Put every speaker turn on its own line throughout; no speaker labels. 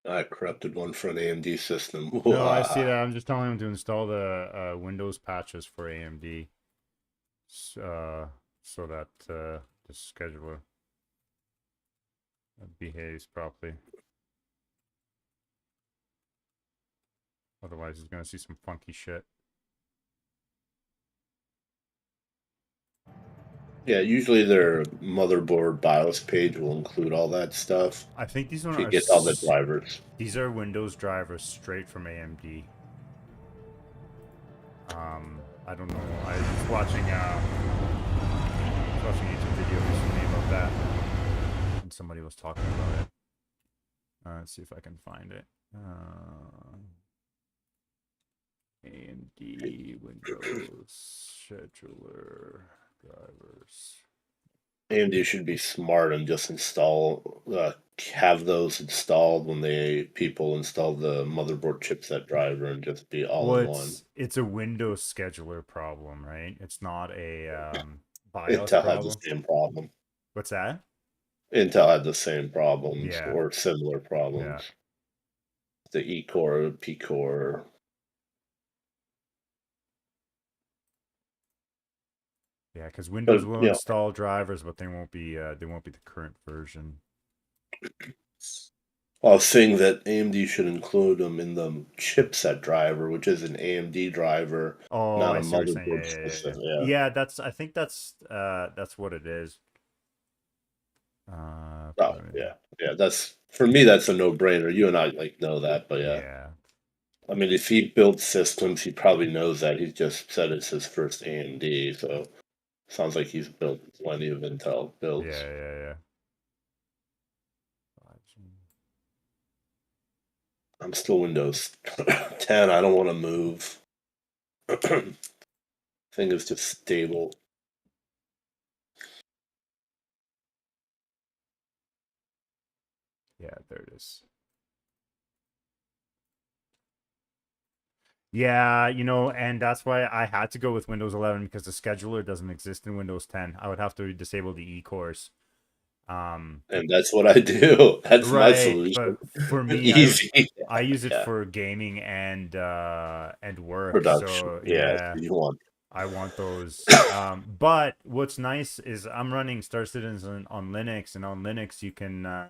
I corrupted one for an AMD system.
No, I see
Wah.
that. I'm just telling him to install the Windows patches for AMD, uh, so that the scheduler behaves properly. Otherwise, he's gonna see some funky shit.
Yeah, usually their motherboard BIOS page will include all that stuff.
I think these one
If you
are
get all the drivers.
these are Windows drivers straight from AMD. I don't know. I was watching a YouTube video recently about that, and somebody was talking about it. Let's see if I can find it. AMD Windows scheduler drivers.
AMD should be smart and just have those installed when people install the motherboard chipset driver and just be all
Well,
in one.
it's a Windows scheduler problem, right? It's not a BIOS
Intel had the
problem.
same problem.
What's that?
Intel had the same problems
Yeah,
or similar
yeah,
problems. The E core, P core.
yeah. Because Windows
But
will install drivers, but they won't be the current version.
I was saying that AMD should include them in the chipset driver, which is an AMD driver,
Oh,
not
I
a
see what you're saying. Yeah,
motherboard
yeah, yeah,
system.
yeah.
Yeah.
Yeah, I think that's what it is.
Oh, yeah. Yeah. That's for me. That's a no-brainer. You and I know that, but yeah.
Yeah,
I mean, if he builds systems, he probably knows that. He just said it's his first AMD, so sounds like he's built plenty of Intel builds.
yeah, yeah, yeah.
I'm still Windows 10. I don't want to move. Thing is just stable.
Yeah, there it is. Yeah, and that's why I had to go with Windows 11 because the scheduler doesn't exist in Windows 10. I would have to disable the e-cores. Um,
And that's what I do. That's my
right,
solution.
but for me, I
Easy.
I use it
Yeah.
for gaming and work.
Production.
So
Yeah.
yeah,
You want.
I want those. But what's nice is I'm running Star Citizen on Linux, and on Linux you can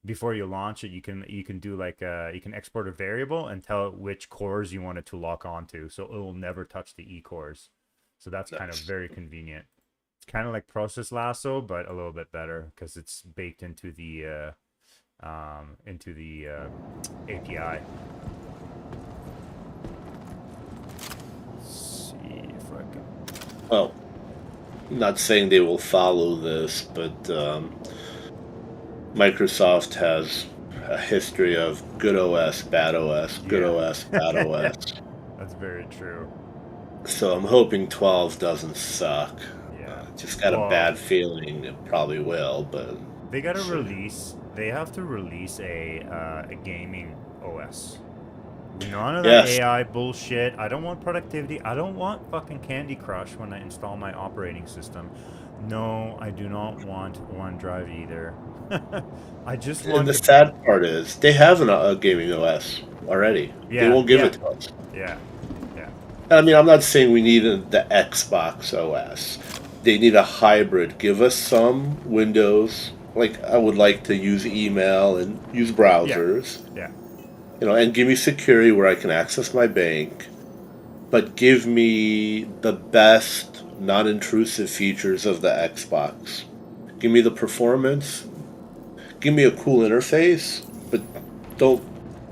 before you launch it, you can do like you can export a variable and tell it which cores you want it to lock onto, so it will never touch the e cores. So that's kind of
Nice.
very convenient. It's kind of like Process Lasso, but a little bit better because it's baked into the API. Let's see if I can.
Well, not saying they will follow this, but Microsoft has a history of good OS, bad OS, good
Yeah,
OS, bad OS.
that's very true.
So I'm hoping 12 doesn't suck.
Yeah.
Just got a
Well,
bad feeling it probably will, but
they
we'll
gotta
see.
release. They have to release a gaming OS. None of that
Yes,
AI bullshit. I don't want productivity. I don't want fucking Candy Crush when I install my operating system. No, I do not want OneDrive either. I just
and
want
the
to.
sad part is they have a gaming OS already. They
Yeah,
won't give
yeah,
it to us.
yeah, yeah,
I mean, I'm not saying we need the Xbox OS. They need a hybrid. Give us some Windows. Like I would like to use email and use
yeah,
browsers,
yeah.
and give me security where I can access my bank, but give me the best non-intrusive features of the Xbox. Give me the performance. Give me a cool interface, but don't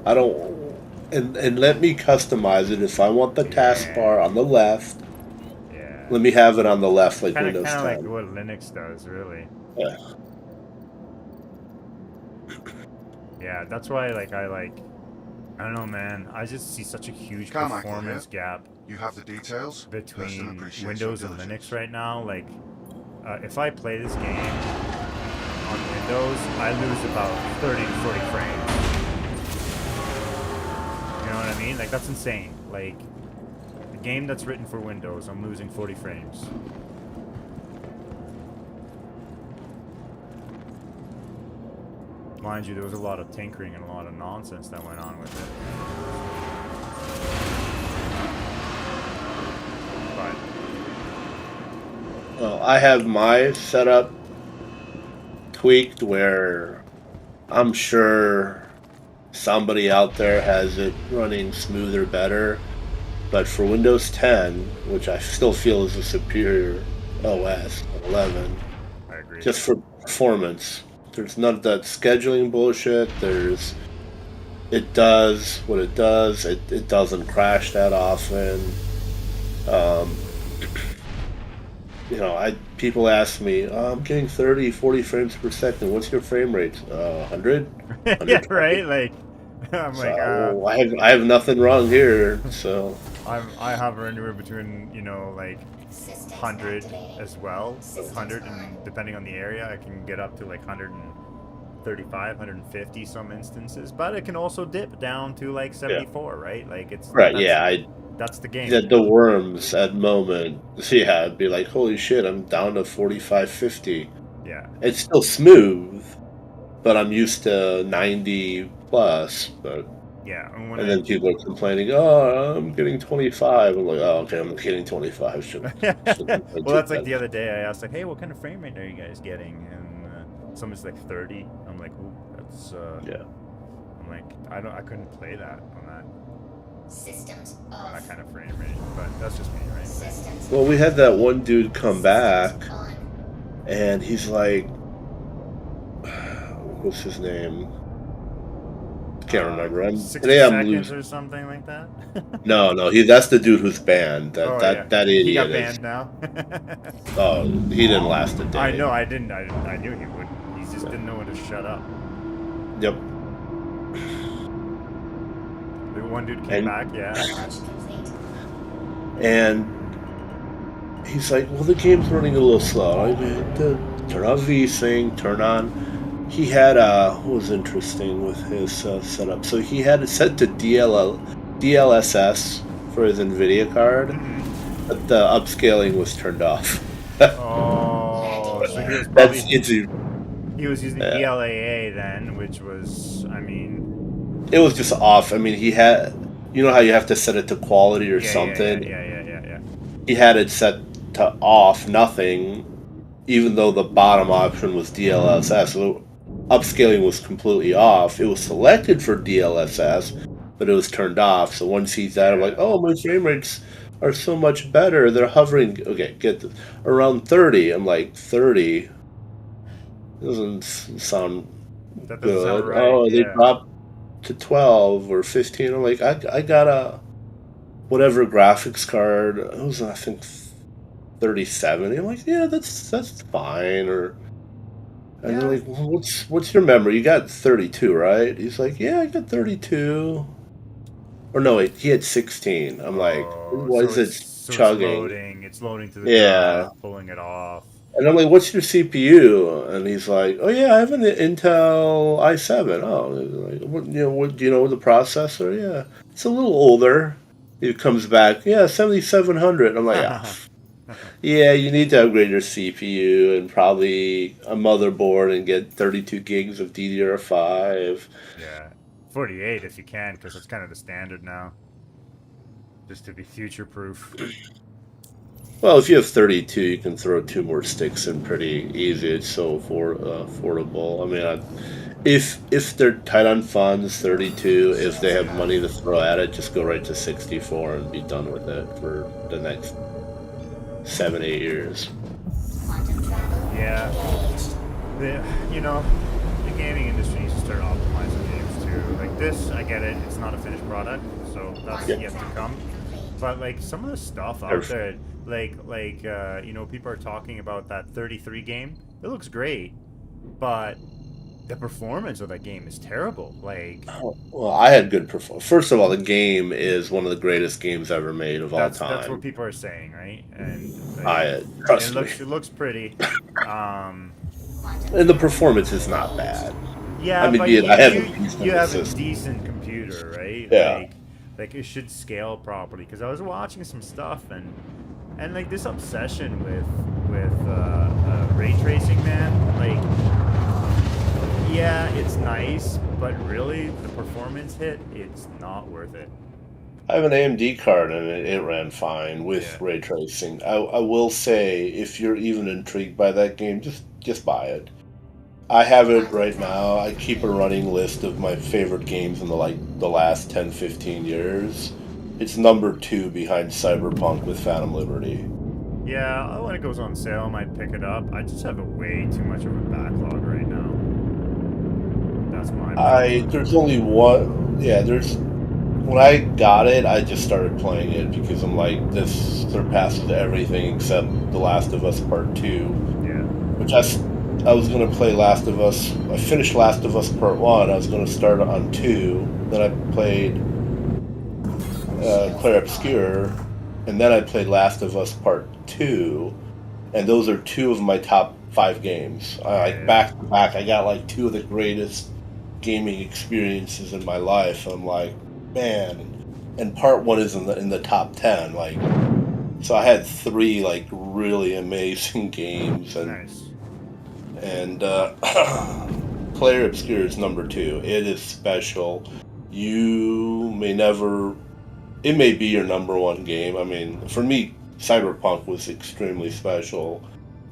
I don't and let me customize it if I want the taskbar
Yeah,
on the left.
yeah.
Let me have it on the left like
Kind
Windows
of like
10.
what Linux does, really.
Yeah.
Yeah, that's why I don't know, man. I just see such a huge
Carmichael here.
performance gap
You have the details? Hurston
between
appreciates your
Windows and Linux
diligence.
right now. Like, if I play this game on Windows, I lose about 30 to 40 frames. You know what I mean? Like, that's insane. Like, a game that's written for Windows, I'm losing 40 frames. Mind you, there was a lot of tinkering and a lot of nonsense that went on with it. But
Well, I have my setup tweaked where I'm sure somebody out there has it running smoother, better. But for Windows 10, which I still feel is a superior OS than 11,
I agree.
just for performance, there's none of that scheduling bullshit. It does what it does. It doesn't crash that often. Um, people ask me, oh, I'm getting 30, 40 frames per second. What's your frame rate? 100?
Yeah, right. Like, I'm
So,
like,
well, I have nothing wrong here. So
I hover anywhere between like 100 as well, 100, and depending on the area, I can get up to like 135, 150 some instances. But it can also dip down to like 74, right? Like that's the game.
The worms at moment. Yeah, I'd be like, holy shit, I'm down to 45, 50.
Yeah.
It's still smooth, but I'm used to 90 plus. But
yeah,
and then people are complaining, oh, I'm getting 25. I'm like, oh, okay, I'm getting 25.
Well, that's like the other day. I asked like, hey, what kind of frame rate are you guys getting? And someone's like 30. I'm like, ooh, that's
yeah.
I'm like, I couldn't play that on that.
Systems
On that kind of frame rate, but that's just me, right?
Systems.
Well, we had that one dude come back, and he's like, what's his name? Can't remember.
60
today I'm
seconds
losing.
or something like that.
No, that's the dude who's banned. That idiot.
He got banned now.
Oh, he didn't last a day.
I know. I didn't. I knew he would. He just didn't know when to shut up.
Yep.
The one dude came back, yeah.
And he's like, well, the game's running a little slow. Turn off VSync, turn on. He had, what was interesting with his setup? So he had it set to DLSS for his NVIDIA card, but the upscaling was turned off.
Oh, so he was probably... He was using
yeah.
ELAA then, which was, I mean...
It was just off. I mean, he had... You know how you have to set it to quality or something?
Yeah.
He had it set to off, nothing, even though the bottom option was DLSS. So upscaling was completely off. It was selected for DLSS, but it was turned off. So once he's that, I'm like, oh, my frame rates are so much better. They're hovering, okay, get this, around 30. I'm like, 30? Doesn't sound
that doesn't
good.
Sound right.
Oh, they dropped to 12 or 15. I'm like, I got a whatever graphics card. It was, I think, 3070. I'm like, yeah, that's fine. And they're like, well, what's your memory? You got 32, right? He's like, yeah, I got 32. Or no, wait, he had 16. I'm like, why is it chugging?
It's loading to the drive, pulling it off.
And I'm like, what's your CPU? And he's like, oh yeah, I have an Intel i7. Oh, like, what do you know the processor? Yeah, it's a little older. It comes back, yeah, 7700. I'm like, yeah, you need to upgrade your CPU and probably a motherboard and get 32 gigs of DDR5.
Yeah, 48 if you can, because it's kind of the standard now. Just to be future-proof.
Well, if you have 32, you can throw 2 more sticks in pretty easy. It's so affordable. I mean, if they're tight on funds, 32. If they have money to throw at it, just go right to 64 and be done with it for the next 7-8 years.
Yeah. The gaming industry needs to start optimizing games too. Like this, I get it. It's not a finished product, so that's yet to come. But like some of the stuff out there, people are talking about that 33 game. It looks great, but the performance of that game is terrible. Like,
well, I had good performance. First of all, the game is one of the greatest games ever made of all time.
That's what people are saying, right? And
trust me,
it looks pretty.
And the performance is not bad.
Yeah,
I mean,
but
you
have a decent computer, right?
Yeah.
Like it should scale properly. Because I was watching some stuff and like this obsession with ray tracing, man. Like, yeah, it's nice. nice, but really, the performance hit, it's not worth it.
I have an AMD card and it ran fine with
Yeah.
ray tracing. I will say, if you're even intrigued by that game, just buy it. I have it right now. I keep a running list of my favorite games in the last 10, 15 years. It's number 2 behind Cyberpunk with Phantom Liberty.
Yeah, when it goes on sale, I might pick it up. I just have a way too much of a backlog right now. That's my problem.
There's only one. Yeah, there's. When I got it, I just started playing it because I'm like, this surpasses everything except The Last of Us Part 2.
Yeah.
Which I was going to play Last of Us. I finished Last of Us Part 1. I was going to start on 2. Then I played Clair Obscur. And then I played Last of Us Part 2. And those are 2 of my top 5 games. Like back to back, I got like 2 of the greatest gaming experiences in my life. I'm like, man. And Part 1 is in the top 10. Like, so I had 3 like really amazing games. And
Nice.
And Clair Obscur is number 2. It is special. You may never. It may be your number 1 game. I mean, for me, Cyberpunk was extremely special.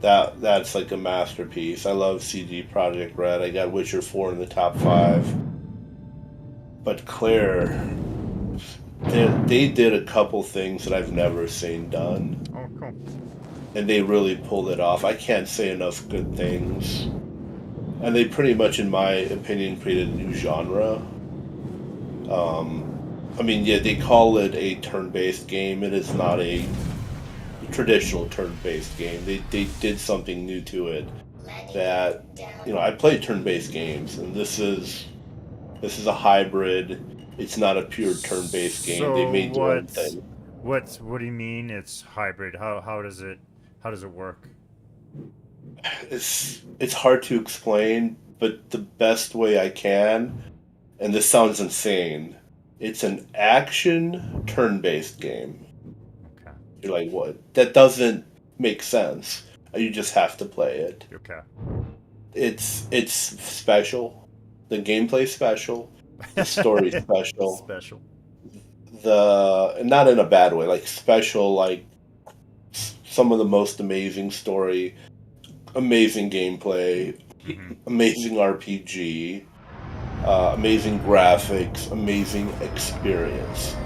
That's like a masterpiece. I love CD Projekt Red. I got Witcher 4 in the top 5. But Claire, they did a couple things that I've never seen done.
Oh, cool.
And they really pulled it off. I can't say enough good things. And they pretty much, in my opinion, created a new genre. I mean, yeah, they call it a turn-based game. It is not a traditional turn-based game. They did something new to it that, I play turn-based games, and this is a hybrid. It's not a pure turn-based game. They made their own thing.
What do you mean it's hybrid? How does it work?
It's hard to explain, but the best way I can, and this sounds insane, it's an action turn-based game.
Okay.
You're like, what? That doesn't make sense. You just have to play it.
Okay.
It's special. The gameplay's special. The story's special.
Special.
Not in a bad way, like special, like some of the most amazing story, amazing gameplay, amazing RPG, amazing graphics, amazing experience.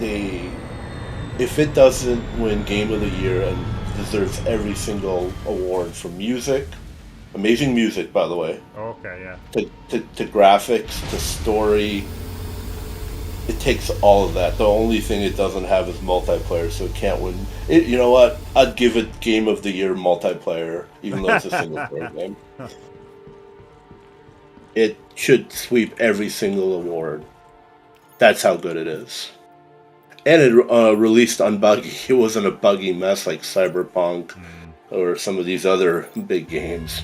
If it doesn't win Game of the Year and deserves every single award for music, amazing music, by the way.
Okay, yeah.
To graphics, to story. It takes all of that. The only thing it doesn't have is multiplayer, so it can't win. You know what? I'd give it Game of the Year multiplayer, even though it's a single player game. It should sweep every single award. That's how good it is. And it released unbuggy. It wasn't a buggy mess like Cyberpunk or some of these other big games.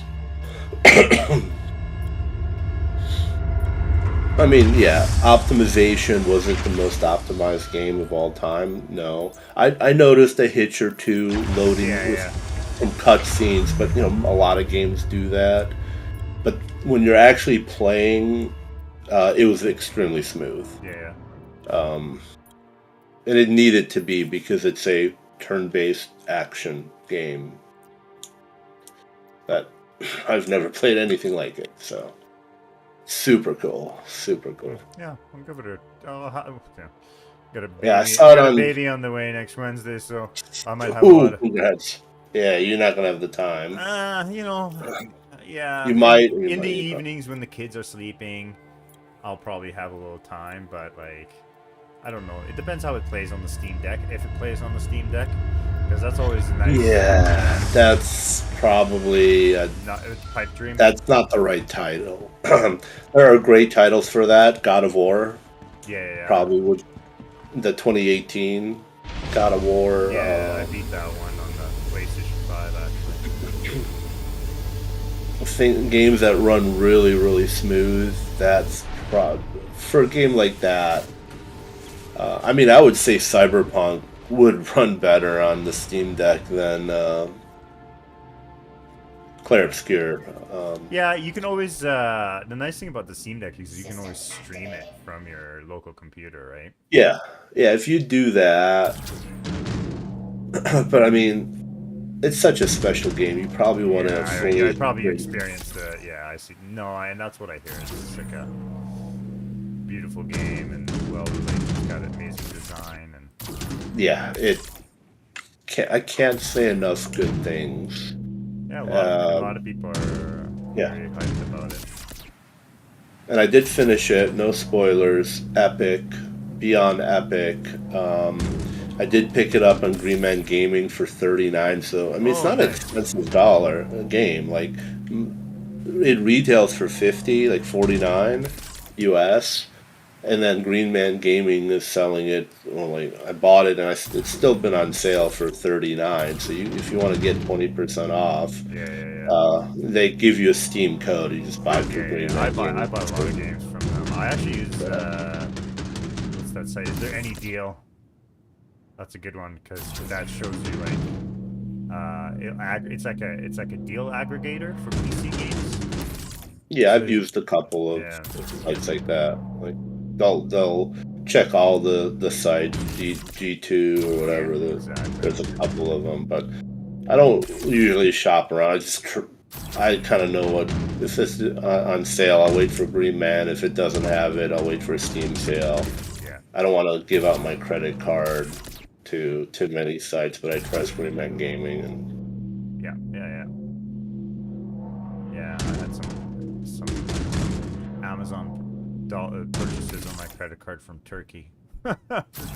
I mean, yeah, optimization wasn't the most optimized game of all time. No, I noticed a hitch or two loading with some cutscenes, but a lot of games do that. But when you're actually playing, it was extremely smooth.
Yeah.
And it needed to be because it's a turn-based action game that I've never played anything like it. So. Super cool.
Yeah, I'll give it a. Yeah. Got a baby.
Yeah, I saw it
got
on
a baby on the way next Wednesday, so I might have a
Ooh,
lot of.
congrats. Yeah, you're not gonna have the time.
Yeah.
You might.
In the evenings when the kids are sleeping, I'll probably have a little time, but like, I don't know. It depends how it plays on the Steam Deck. If it plays on the Steam Deck, because that's always nice.
Yeah, that's probably
not a pipe dream.
That's not the right title. There are great titles for that. God of War.
Yeah.
Probably would. The 2018 God of War.
Yeah, I beat that one on the PlayStation 5 actually.
Games that run really, really smooth. That's for a game like that. I mean, I would say Cyberpunk would run better on the Steam Deck than Clair Obscur.
Yeah, you can always. The nice thing about the Steam Deck is you can always stream it from your local computer, right?
Yeah, yeah. If you do that, but I mean, it's such a special game. You probably want to
Yeah,
fully.
I probably experienced the. Yeah, I see. No, and that's what I hear. It's like a beautiful game and well related. It's got amazing design and
Yeah, I can't say enough good things.
yeah, a lot of people are
Yeah.
very hyped about it.
And I did finish it. No spoilers. Epic, beyond epic. I did pick it up on Green Man Gaming for $39. So I mean, it's
Oh,
not an
nice.
expensive dollar a game. Like it retails for 50, like 49 US. And then Green Man Gaming is selling it. Well, like I bought it, and it's still been on sale for 39. So if you want to get 20% off,
Yeah.
they give you a Steam code. You just buy it through Green
I
Man
buy
Gaming.
a lot of games from them. I actually use what's that site? Is there any deal? That's a good one because that shows you like it's like a deal aggregator for PC games.
Yeah,
So
I've used a couple of
yeah.
sites like that. Like they'll check all the sites, G2 or whatever.
Yeah, exactly.
There's a couple of them, but I don't usually shop around. I kind of know what if it's on sale. I'll wait for Green Man. If it doesn't have it, I'll wait for a Steam sale.
Yeah.
I don't want to give out my credit card to many sites, but I trust Green Man Gaming and.
Yeah, I had some Amazon purchases on my credit card from Turkey.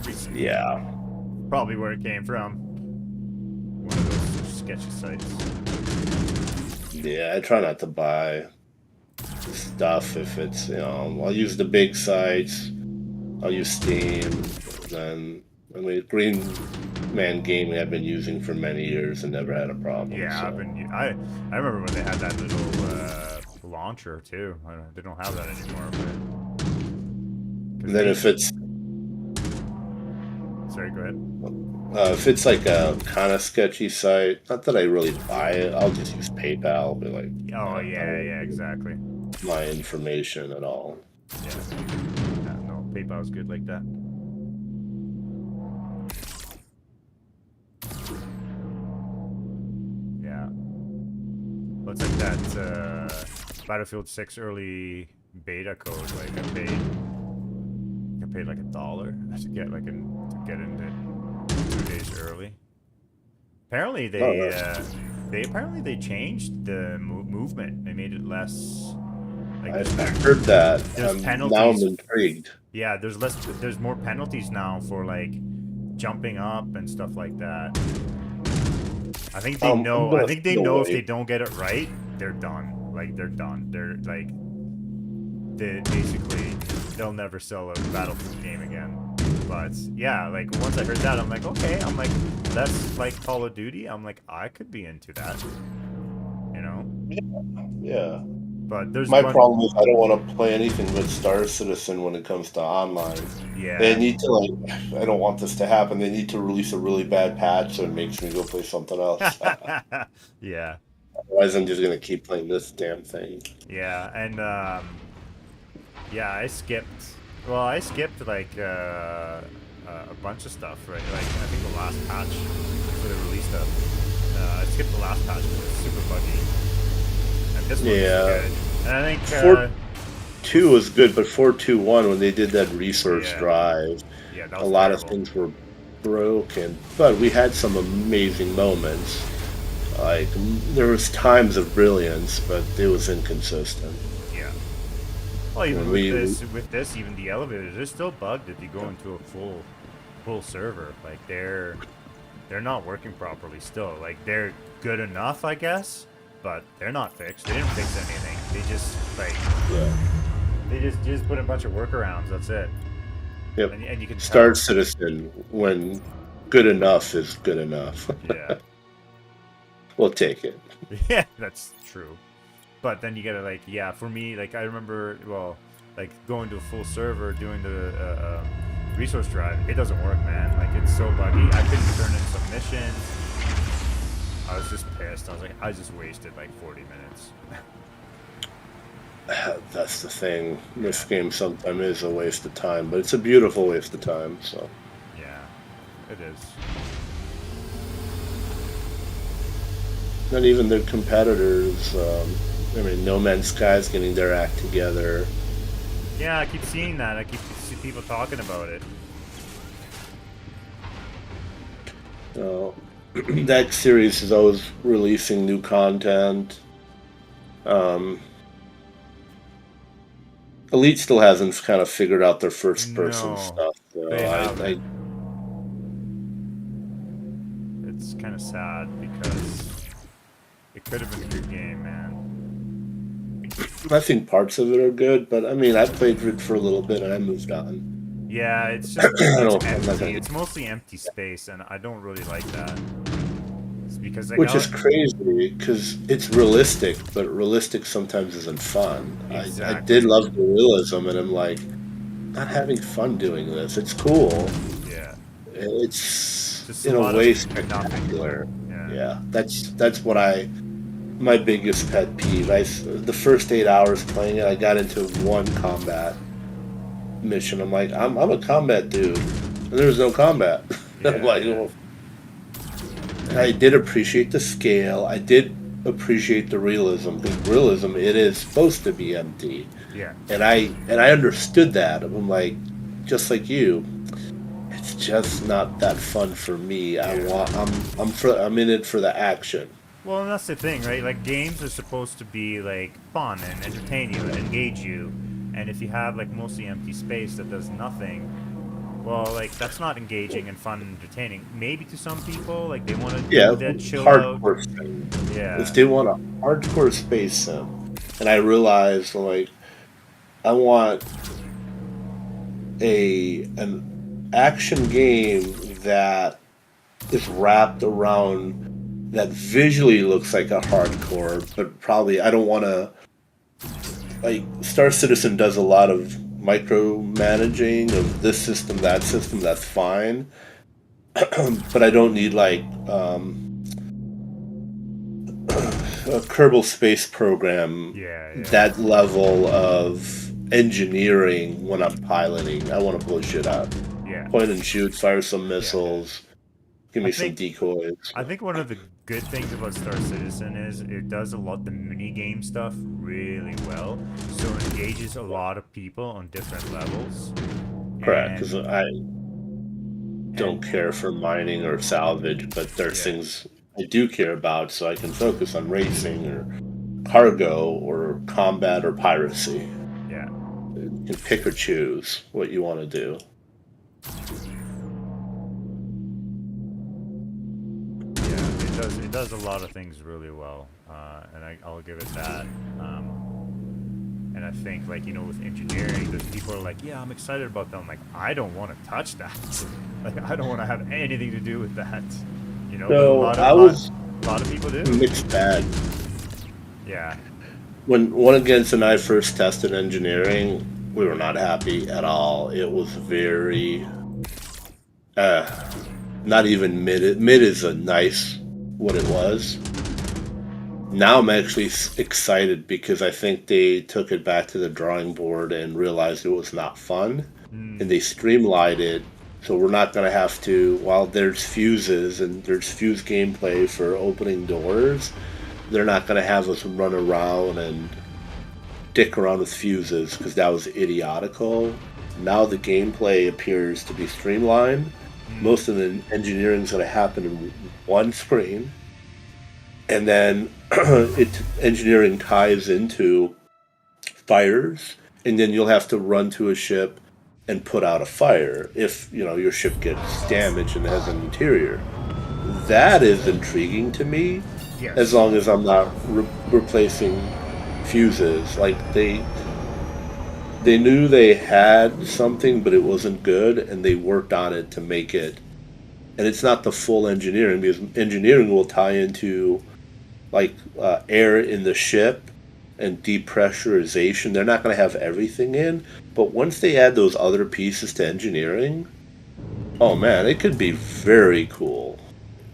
Recently.
Yeah.
Probably where it came from. One of those sketchy sites.
Yeah, I try not to buy stuff if it's, I'll use the big sites. I'll use Steam. Then, I mean, Green Man Gaming I've been using for many years and never had a problem.
Yeah,
so.
I remember when they had that little launcher too. They don't have that anymore.
And then if it's
sorry, go ahead.
if it's like a kind of sketchy site, not that I really buy it, I'll just use PayPal. Be like,
Oh yeah, exactly.
My information at all.
Yeah, no, PayPal's good like that. Yeah, looks like that Battlefield 6 early beta code. Like I paid like $1 to get into it 2 days early. Apparently they changed the movement. They made it less. Like
I heard that.
There's penalties.
Now I'm intrigued.
Yeah, there's more penalties now for like jumping up and stuff like that. I think they know. I think they know if they don't get it right, they're done. Like they're done. They're like they'll never sell a Battlefield game again. But yeah, like once I heard that, I'm like, okay. I'm like, that's like Call of Duty. I'm like, I could be into that. You know?
Yeah.
But there's
my problem is I don't want to play anything with Star Citizen when it comes to online.
Yeah.
They need to I don't want this to happen. They need to release a really bad patch so it makes me go play something else.
Yeah.
Otherwise, I'm just gonna keep playing this damn thing.
Yeah, and yeah, I skipped like a bunch of stuff, right? Like I think the last patch for the release stuff. I skipped the last patch because it's super buggy. And this one's good. And I think
4.2 was good, but 4.2.1 when they did that resource drive,
that
a lot of things were broken. But we had some amazing moments. Like there was times of brilliance, but it was inconsistent.
Yeah. Well, even with this, even the elevators, they're still bugged if you go into a full server. Like they're not working properly still. Like they're good enough, I guess, but they're not fixed. They didn't fix anything. They just they just put a bunch of workarounds. That's it.
Yep.
And you can
Star Citizen when good enough is good enough.
Yeah.
We'll take it.
Yeah, that's true. But then you gotta for me, like I remember, like going to a full server, doing the resource drive, it doesn't work, man. Like it's so buggy. I couldn't turn in some missions. I was just pissed. I was like, I just wasted like 40 minutes.
That's the thing. This
Yeah.
game sometimes is a waste of time, but it's a beautiful waste of time. So,
Yeah, it is.
not even their competitors. I mean, No Man's Sky's getting their act together.
Yeah, I keep seeing that. I keep see people talking about it.
That series is always releasing new content. Um, Elite still hasn't kind of figured out their first person
No,
stuff. So
they
I
haven't. It's kind of sad because it could have been a good game, man.
I think parts of it are good, but I mean, I played it for a little bit and I moved on.
Yeah, it's
I
just it's
I'm not
empty.
gonna.
It's mostly empty space, and I don't really like that. It's because like
Which is crazy because it's realistic, but realistic sometimes isn't fun. I did
exactly.
love the realism, and I'm like, not having fun doing this. It's cool.
Yeah,
It's
just a
in a
lot of
way
nothing.
spectacular.
Yeah.
Yeah, that's what my biggest pet peeve. The first 8 hours playing it, I got into one combat mission. I'm like, I'm a combat dude, and there's no combat. I'm
Yeah,
like,
yeah,
well, I did appreciate the scale. I did appreciate the realism because realism it is supposed to be empty,
yeah,
and I understood that. I'm like, just like you, it's just not that fun for me.
yeah.
I'm in it for the action.
Well, and that's the thing, right? Like games are supposed to be like fun and entertain you and engage you, and if you have like mostly empty space that does nothing, well, like that's not engaging and fun and entertaining. Maybe to some people, like they want to
Yeah,
do that chill out.
hardcore sim. If
Yeah,
they want a hardcore space sim, and I realized like I want an action game that is wrapped around that visually looks like a hardcore, but probably I don't want to like Star Citizen does a lot of micromanaging of this system, that system. That's fine, but I don't need like a Kerbal Space Program
yeah, yeah,
that level of engineering when I'm piloting. I want to blow shit up.
yeah,
Point and shoot, fire some
yeah.
missiles, give
I
me some
think
decoys.
I think one of the good things about Star Citizen is it does a lot the mini game stuff really well, so it engages a lot of people on different levels,
Correct, because
and
I don't
and
care for mining or salvage, but there's
yeah,
things I do care about, so I can focus on racing or cargo or combat or piracy.
yeah.
You can pick or choose what you want to do.
Yeah, it does a lot of things really well, and I'll give it that. And I think like with engineering, there's people are like, yeah, I'm excited about that. I'm like, I don't want to touch that. Like I don't want to have anything to do with that. But
So I was
a lot of people do.
mixed bag.
Yeah,
When one against and I first tested engineering, we were not happy at all. It was very, uh, not even mid. Mid is a nice what it was. Now I'm actually excited because I think they took it back to the drawing board and realized it was not fun, and
mm,
they streamlined it. So we're not going to have to, while there's fuses and there's fuse gameplay for opening doors, they're not going to have us run around and dick around with fuses because that was idiotical. Now the gameplay appears to be streamlined.
mm,
Most of the engineering is going to happen in one screen, and then engineering ties into fires, and then you'll have to run to a ship and put out a fire if your ship gets damaged and has an interior. That is intriguing to me, as
yes,
long as I'm not replacing fuses. Like they knew they had something, but it wasn't good, and they worked on it to make it. And it's not the full engineering because engineering will tie into like air in the ship and depressurization. They're not going to have everything in, but once they add those other pieces to engineering, oh man, it could be very cool.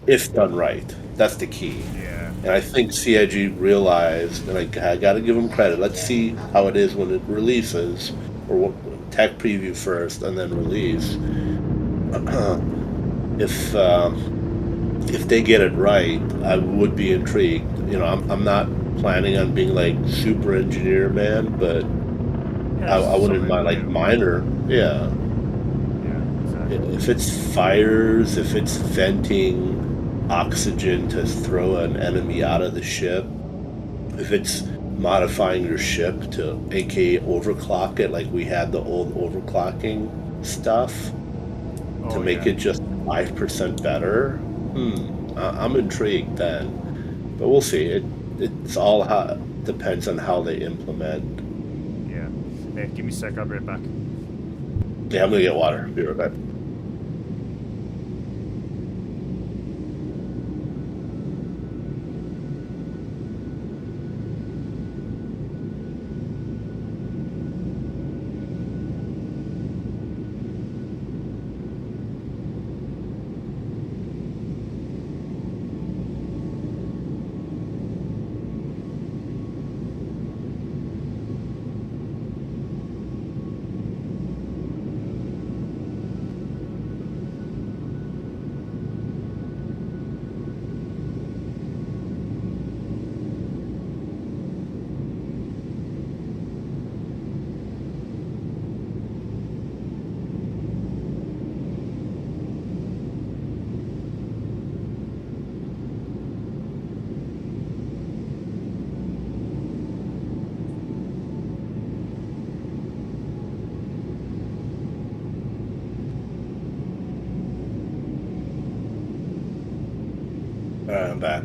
if done right. That's the key.
Yeah.
And I think CIG realized, and I got to give them credit. Let's see how it is when it releases, or tech preview first and then release. if if they get it right, I would be intrigued. You know, I'm not planning on being like super engineer man, but
Yeah,
I wouldn't
something
mind like
new.
minor. Yeah,
Yeah, exactly.
if it's fires, if it's venting oxygen to throw an enemy out of the ship, if it's modifying your ship to aka overclock it like we had the old overclocking stuff to
Oh
make
yeah.
it just 5% better, I'm intrigued then. But we'll see. It's all how depends on how they implement.
Yeah. Hey, give me a sec. I'll be right back.
Yeah, I'm gonna get water. Be right back. All right, I'm back.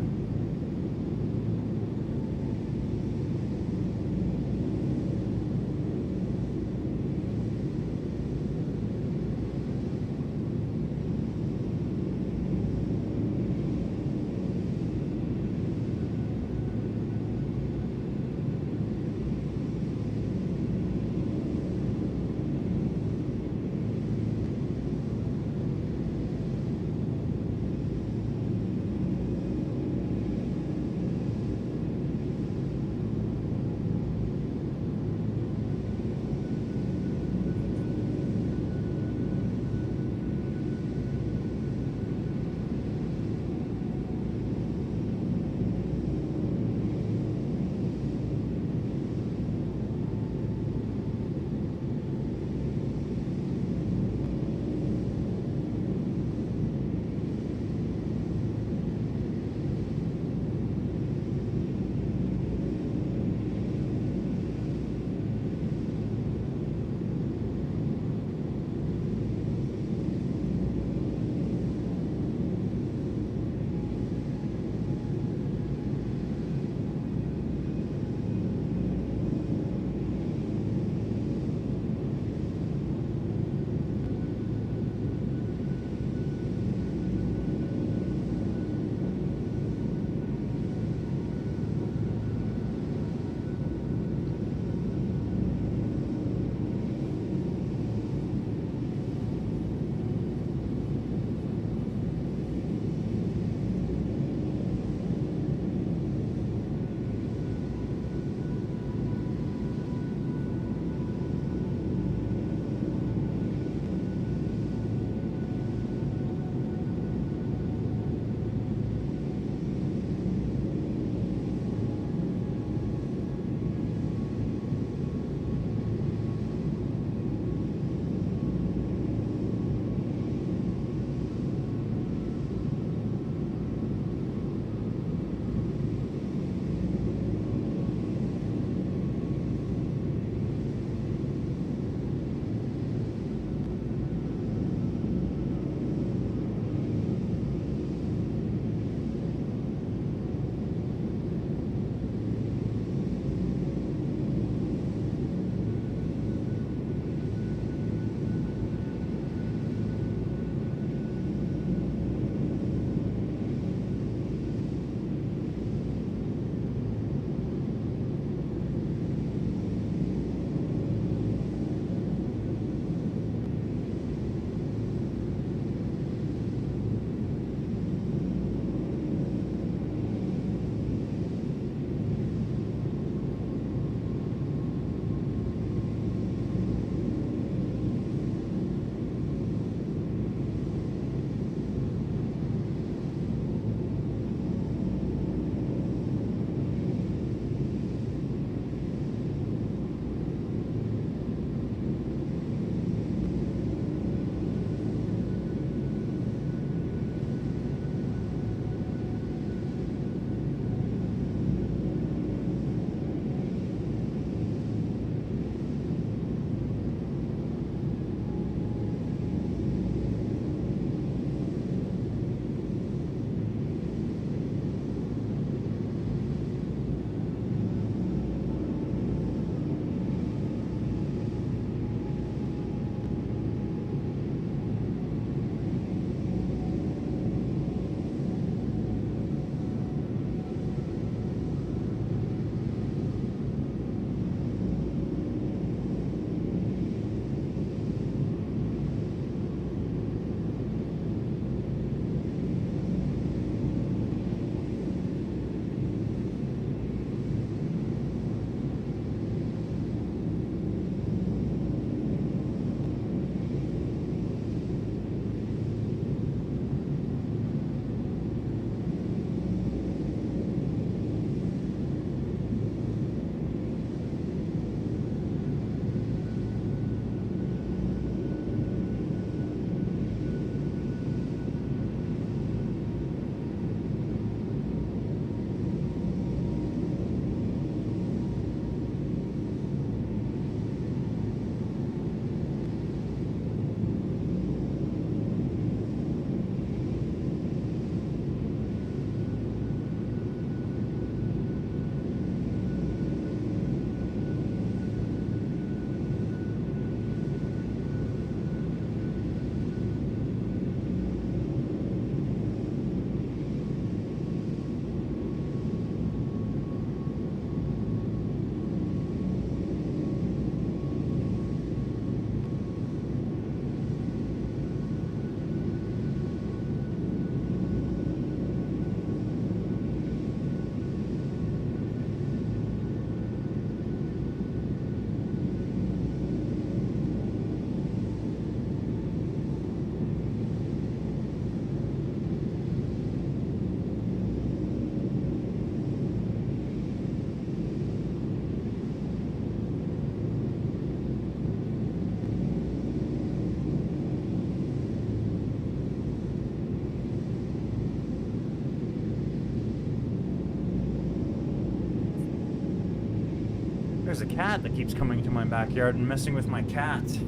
There's a cat that keeps coming to my backyard and messing with my cat. So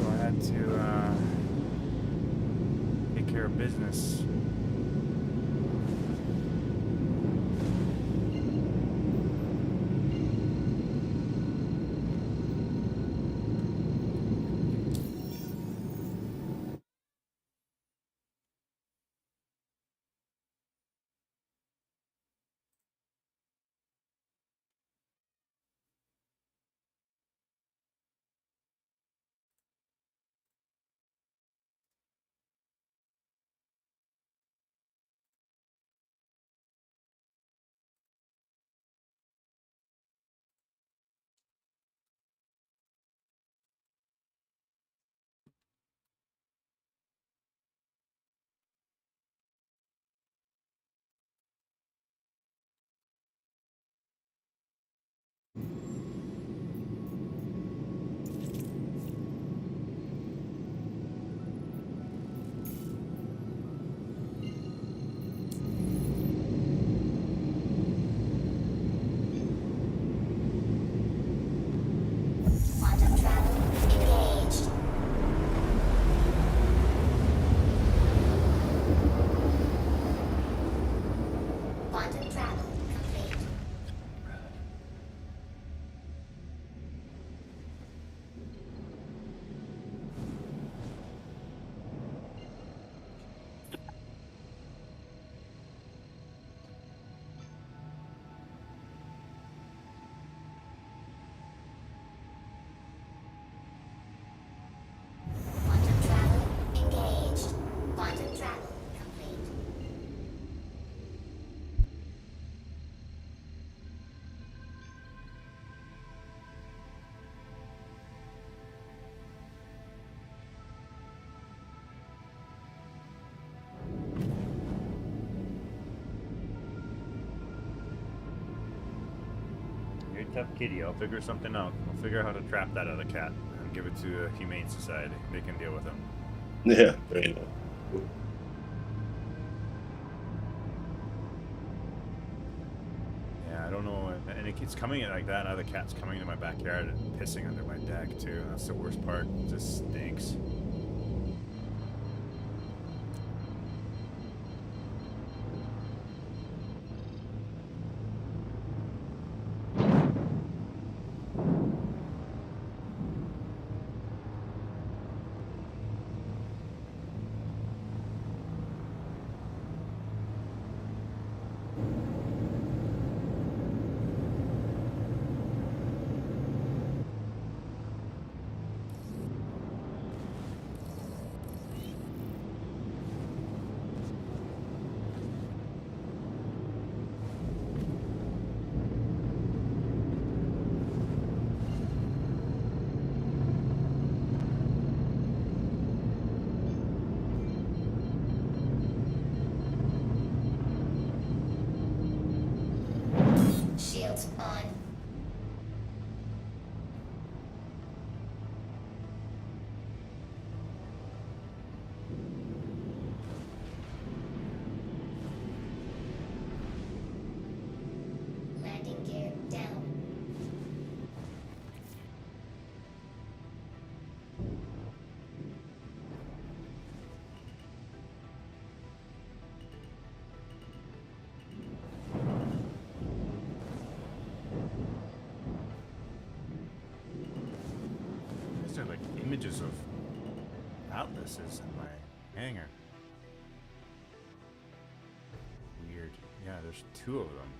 I had to take care of business.
Quantum travel engaged. Quantum travel complete. Quantum travel engaged. Quantum travel complete.
You're a tough kitty. I'll figure something out. I'll figure out how to trap that other cat and give it to a humane society. They can deal with him.
Yeah, there you go.
Yeah, I don't know. And it keeps coming in like that. Now the cat's coming into my backyard and pissing under my deck too. That's the worst part. It just stinks.
Shields on. Landing gear down.
These are like images of atlases in my hangar. Weird. Yeah, there's two of them.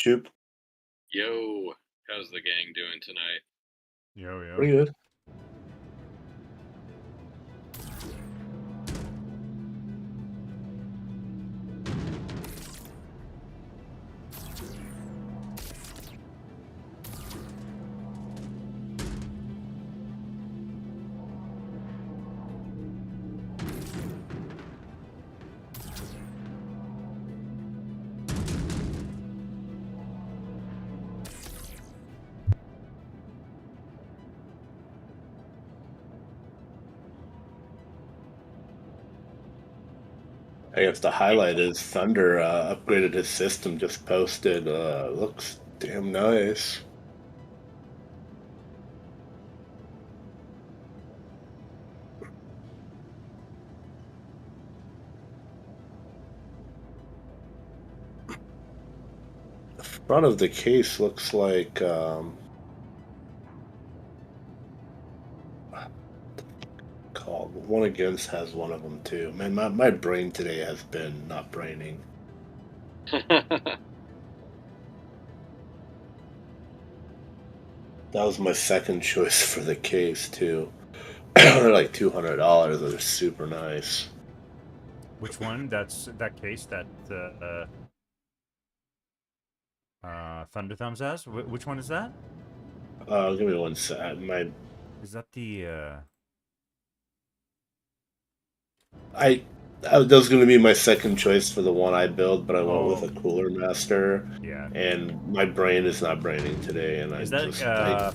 Jupe,
Yo, how's the gang doing tonight?
Yo.
pretty good. I guess the highlight is Thunder upgraded his system, just posted. Looks damn nice. The front of the case looks like called One Against has one of them too. Man, my brain today has been not braining. That was my second choice for the case too. They're like $200. They're super nice.
Which one? That's that case that Thunder Thumbs has. Which one is that?
Give me one sec.
Is that the
That was going to be my second choice for the one I build, but I went with a Cooler Master.
Yeah.
And my brain is not braining today, and
is
I
that
just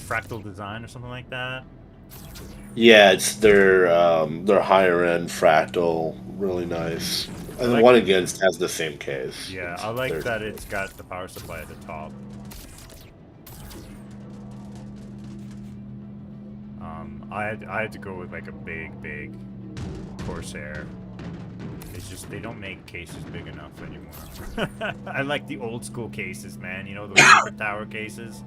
Fractal Design or something like that?
yeah, it's their higher end fractal, really nice. And the One Against has the same case.
Yeah, I like that it's got the power supply at the top. I had to go with like a big Corsair. It's just they don't make cases big enough anymore. I like the old school cases, man. You know, those super tower cases.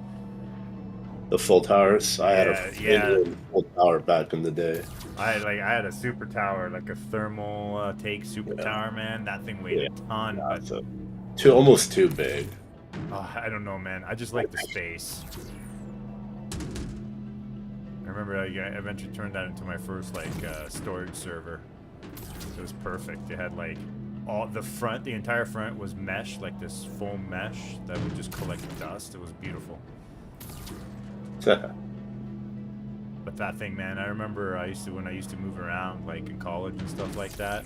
The full towers. I had a full tower back in the day.
I had a super tower, like a thermal take super tower, man. That thing weighed a ton, but
almost too big.
I don't know, man. I just like the space. I remember I eventually turned that into my first storage server. It was perfect. It had like the entire front was mesh, like this foam mesh that would just collect dust. It was beautiful. But that thing, man, I remember when I used to move around like in college and stuff like that.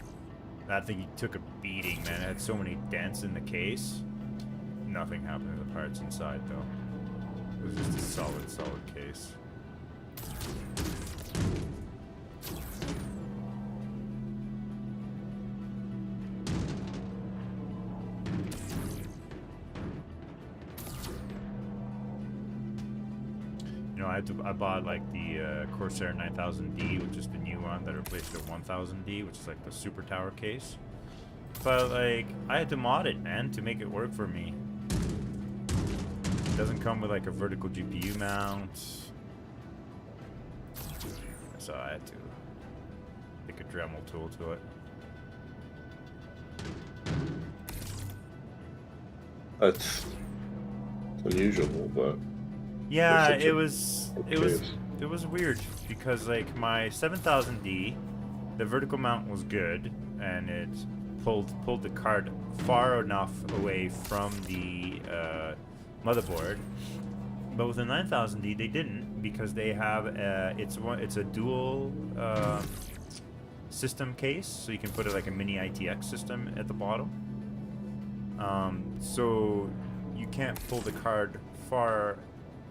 That thing took a beating, man. It had so many dents in the case. Nothing happened to the parts inside though. It was just a solid case. You know, I bought like the Corsair 9000D, which is the new one that replaced the 1000D, which is like the super tower case. But like, I had to mod it, man, to make it work for me. It doesn't come with like a vertical GPU mount, so I had to take a Dremel tool to it.
That's unusual, but
yeah, it was weird because like my 7000D, the vertical mount was good and it pulled the card far enough away from the motherboard, but with the 9000D they didn't, because they have it's a dual system case, so you can put it like a mini ITX system at the bottom. So you can't pull the card far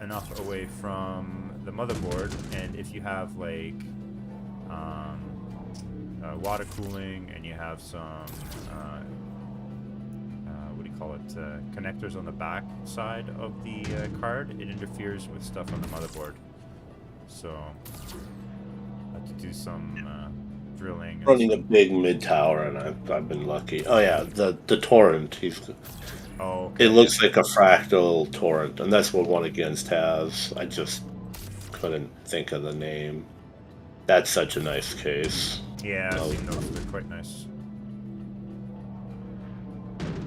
enough away from the motherboard, and if you have like water cooling and you have some what do you call it, connectors on the back side of the card, it interferes with stuff on the motherboard. So I have to do some drilling.
Running a big mid tower, and I've been lucky. Oh yeah, the torrent. It looks like a fractal torrent, and that's what One Against has. I just couldn't think of the name. That's such a nice case.
Yeah, I've seen those. They're quite nice.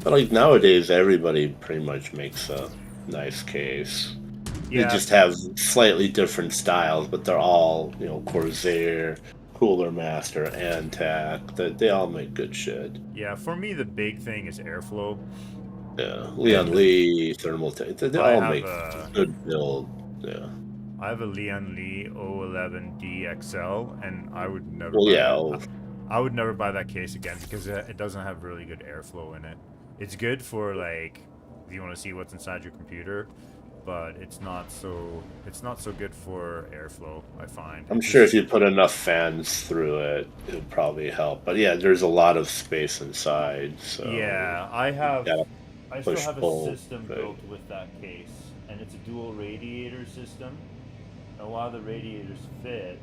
But like nowadays, everybody pretty much makes a nice case. They
Yeah,
just have slightly different styles, but they're all, Corsair, Cooler Master, and Tac. They all make good shit.
yeah. For me, the big thing is airflow,
Yeah, Leon
and
Lee, Thermal Tac. They
I
all
have
make
a
good build. Yeah.
Lian Li O11D XL, and I would never
Well,
buy
yeah.
that.
Well,
I would never buy that case again because it doesn't have really good airflow in it. It's good for like if you want to see what's inside your computer, but it's not so good for airflow. I find
I'm
it
sure if
just
you put enough fans through it, it'll probably help. But yeah, there's a lot of space inside, so
yeah.
you gotta
I still
push
have a
pull
system
thing.
built with that case, and it's a dual radiator system. And while the radiators fit,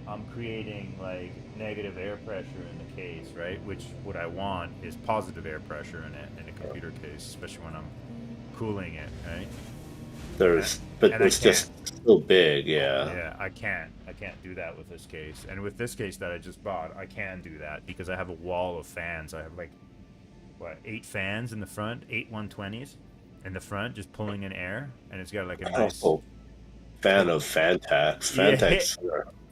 I'm creating like negative air pressure in the case, right? Which what I want is positive air pressure in it in a computer case, especially when I'm cooling it, right? And
But
and I
it's
can't.
just so big, yeah.
Yeah, I can't. I can't do that with this case. And with this case that I just bought, I can do that because I have a wall of fans. I have like what 8 fans in the front, 8 120s in the front, just pulling in air, and it's got like a
I'm
nice.
also a fan
Tw-
of Fantax.
yeah,
Fantax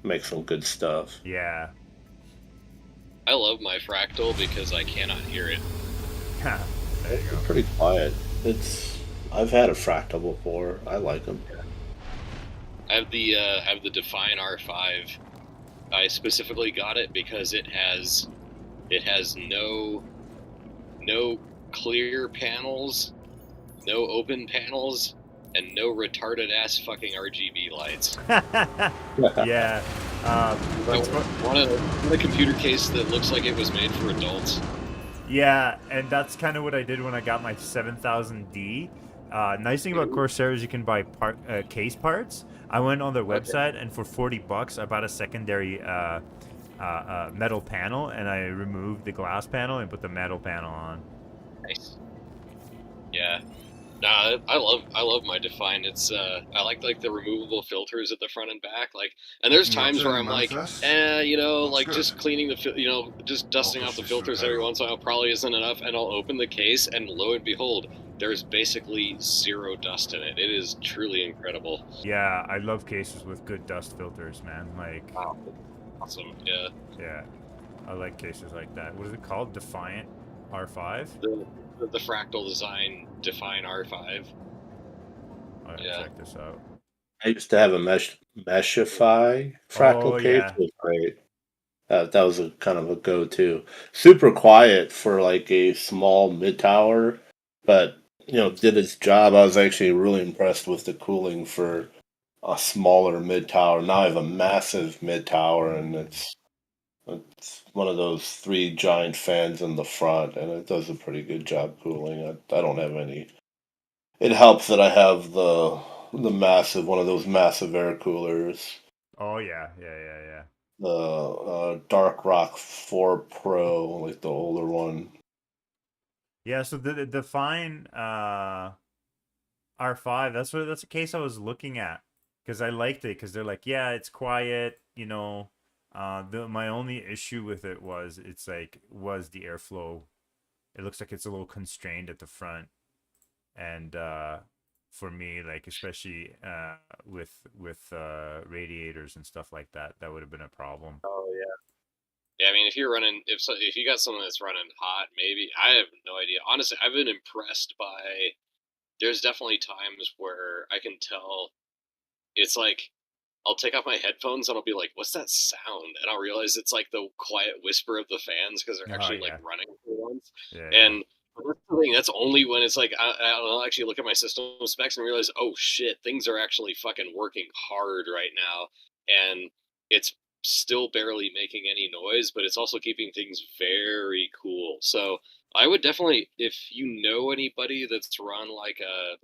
make some good stuff.
yeah.
I love my fractal because I cannot hear it.
there you
It's
go.
pretty quiet. I've had a fractal before. I like them.
I have the Define R5. I specifically got it because it has no clear panels, no open panels, and no retarded ass fucking RGB lights.
yeah. That's what,
Want a computer case that looks like it was made for adults.
yeah, and that's kind of what I did when I got my 7000D. Nice thing about Corsair is you can buy case parts. I went on their website and for $40, I bought a secondary metal panel, and I removed the glass panel and put the metal panel on.
Nice. Yeah. Nah, I love my Define. It's I like the removable filters at the front and back. Like, and there's
Your
times where I'm
journey
like,
manifests.
like
Looks
just
good.
cleaning just dusting
I'll
out
push
the
this through
filters every
payroll.
once in a while probably isn't enough, and I'll open the case, and lo and behold, there's basically zero dust in it. It is truly incredible.
Yeah, I love cases with good dust filters, man. Like,
Wow, awesome. Yeah.
yeah, I like cases like that. What is it called? Defiant R5?
The fractal design Define R5.
I gotta
Yeah.
check this out.
I used to have a Meshify
Oh
fractal case.
yeah,
It was great. That was a kind of a go-to. Super quiet for like a small mid tower, but did its job. I was actually really impressed with the cooling for a smaller mid tower. Now I have a massive mid tower, and it's one of those three giant fans in the front, and it does a pretty good job cooling. I don't have any. It helps that I have the massive one of those massive air coolers,
oh yeah, yeah.
the Dark Rock 4 Pro, like the older one.
Yeah, so the Define R5, that's a case I was looking at because I liked it because they're like, yeah, it's quiet, you know. My only issue with it was was the airflow. It looks like it's a little constrained at the front, and for me, like especially with radiators and stuff like that, that would have been a problem.
Oh yeah. Yeah, I mean, if you got someone that's running hot, maybe I have no idea. Honestly, I've been impressed by. There's definitely times where I can tell it's like I'll take off my headphones and I'll be like, "What's that sound?" And I'll realize it's like the quiet whisper of the fans because they're
Oh
actually like
yeah,
running for once.
yeah.
And that's the thing. That's only when it's like I'll actually look at my system specs and realize, oh shit, things are actually fucking working hard right now, and it's still barely making any noise, but it's also keeping things very cool. So I would definitely, if you know anybody that's run like a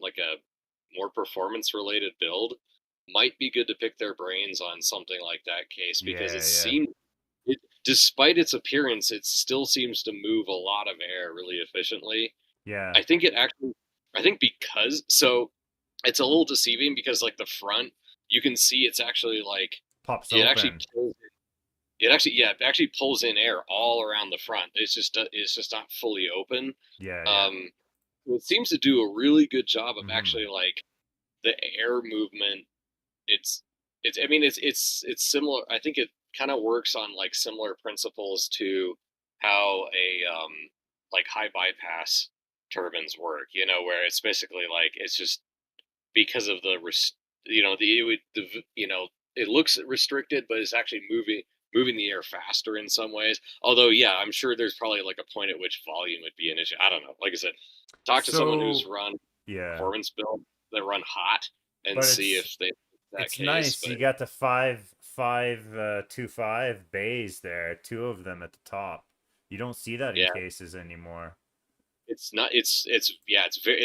more performance related build, might be good to pick their brains on something like that case because
Yeah.
despite its appearance, it still seems to move a lot of air really efficiently.
Yeah.
I think because so it's a little deceiving because like the front, you can see it's actually like
Pops
it actually
open.
pulls it actually pulls in air all around the front. It's just not fully open.
Yeah, yeah.
It seems to do a really good job of
Mhm.
actually like the air movement. It's I mean it's similar. I think it kind of works on like similar principles to how a like high bypass turbines work. You know, where it's basically like it's just because of you know it looks restricted, but it's actually moving the air faster in some ways. Although, yeah, I'm sure there's probably like a point at which volume would be an issue. I don't know. Like I said, talk to someone who's
So
run
yeah,
performance build that run hot and
but
see if they that
it's
case.
nice.
But
You got the 5.5 bays there, two of them at the top. You don't see that in
yeah,
cases anymore.
it's not. It's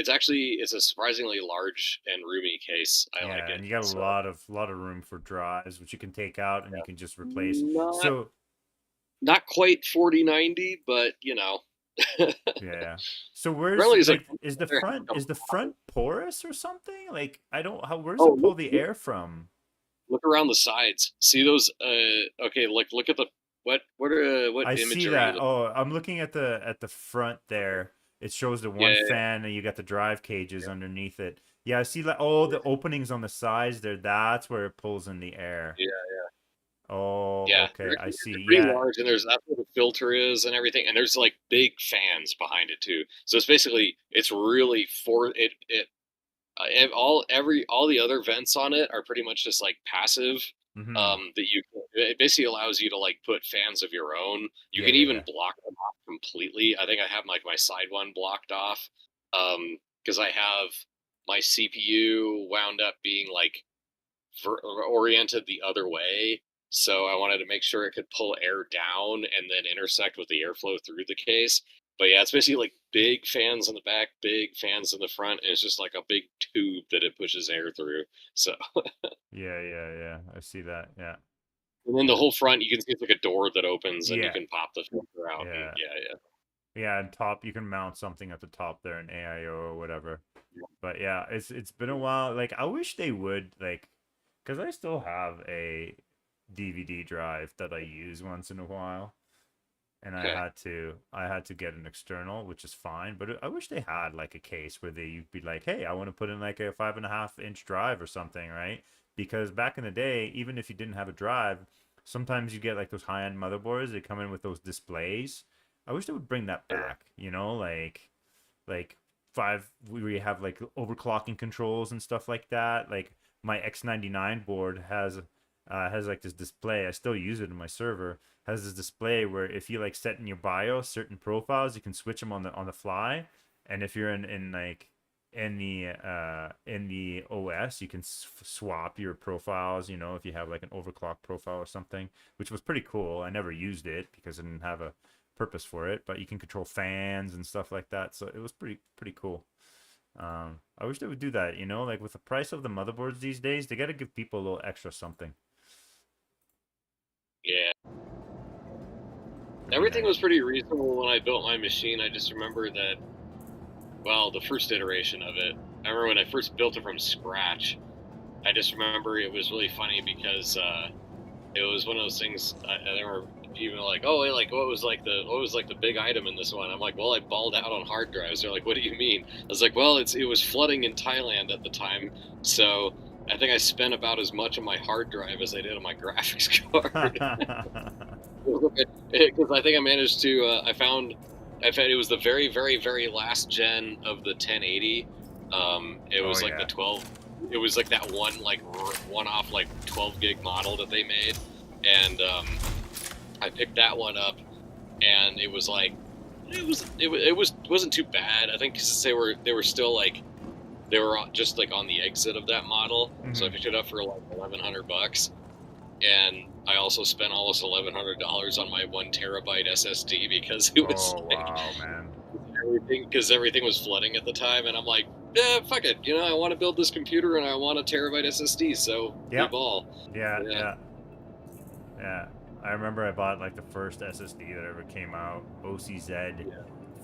actually it's a surprisingly large and roomy case. I like
Yeah,
it.
and you got a
So
lot of room for drives, which you can take out and you can just replace.
not
So
not quite 4090, but
yeah. So where's
really is like
like is the front porous or something? Like I don't how where's it
oh
pull the air from?
look around the sides. See those? Okay. Look at the what
I
image
see
are you
that.
looking?
Oh, I'm looking at the front there. It shows the
Yeah,
one
yeah,
fan and you got the drive cages
yeah,
underneath it. Yeah, I see like oh
yeah,
the openings on the sides there. That's where it pulls in the air.
yeah.
Oh,
Yeah.
okay. I see.
They're pretty
Yeah.
large, and that's where the filter is and everything. And there's like big fans behind it too. So it's basically it's really for it. All the other vents on it are pretty much just like passive.
Mm-hmm.
That you it basically allows you to like put fans of your own. You
Yeah,
can
yeah,
even
yeah.
block them off completely. I think I have like my side one blocked off because I have my CPU wound up being like oriented the other way. So I wanted to make sure it could pull air down and then intersect with the airflow through the case. But yeah, it's basically like big fans in the back, big fans in the front, and it's just like a big tube that it pushes air through. So,
Yeah, yeah, yeah. I see that. Yeah.
and then the
Yeah.
whole front, you can see it's like a door that opens and you
Yeah.
can pop the filter out. And
Yeah.
yeah.
Yeah, and top you can mount something at the top there in AIO or whatever. But yeah, it's been a while. Like I wish they would like cuz I still have a DVD drive that I use once in a while. And
Okay.
I had to get an external, which is fine. But I wish they had like a case where they you'd be like, hey, I want to put in like a 5.5 inch drive or something, right? Because back in the day, even if you didn't have a drive, sometimes you get like those high end motherboards. They come in with those displays. I wish they would bring that
Yeah.
back. Like five where you have like overclocking controls and stuff like that. Like my X99 board has like this display. I still use it in my server. Has this display where if you like set in your BIOS certain profiles, you can switch them on the fly. And if you're in like in the OS, you can swap your profiles. You know, if you have like an overclock profile or something, which was pretty cool. I never used it because I didn't have a purpose for it, but you can control fans and stuff like that. So it was pretty cool. I wish they would do that. You know, like with the price of the motherboards these days, they got to give people a little extra something.
Yeah.
I mean,
Everything was pretty reasonable when I built my machine. I just remember that, well, the first iteration of it. I remember when I first built it from scratch. I just remember it was really funny because it was one of those things. I remember even like, oh, like what was like the big item in this one? I'm like, well, I balled out on hard drives. They're like, what do you mean? I was like, well, it was flooding in Thailand at the time, so I think I spent about as much on my hard drive as I did on my graphics card. Because I think I managed to. I found it was the very, very, very last gen of the 1080. It
oh
was like the
yeah.
12. It was like that one-off like 12 gig model that they made, and I picked that one up, and it was like wasn't too bad. I think because they were still like they were just like on the exit of that model, so I
Mhm.
picked it up for like $1,100, and I also spent almost $1,100 on my 1 terabyte SSD because it was
Oh
like
wow, man.
everything was flooding at the time, and I'm like, yeah, fuck it, I want to build this computer and I want a terabyte SSD, so play
Yep.
ball.
Yeah,
Yeah,
yeah, yeah. I remember I bought like the first SSD that ever came out, OCZ,
yeah.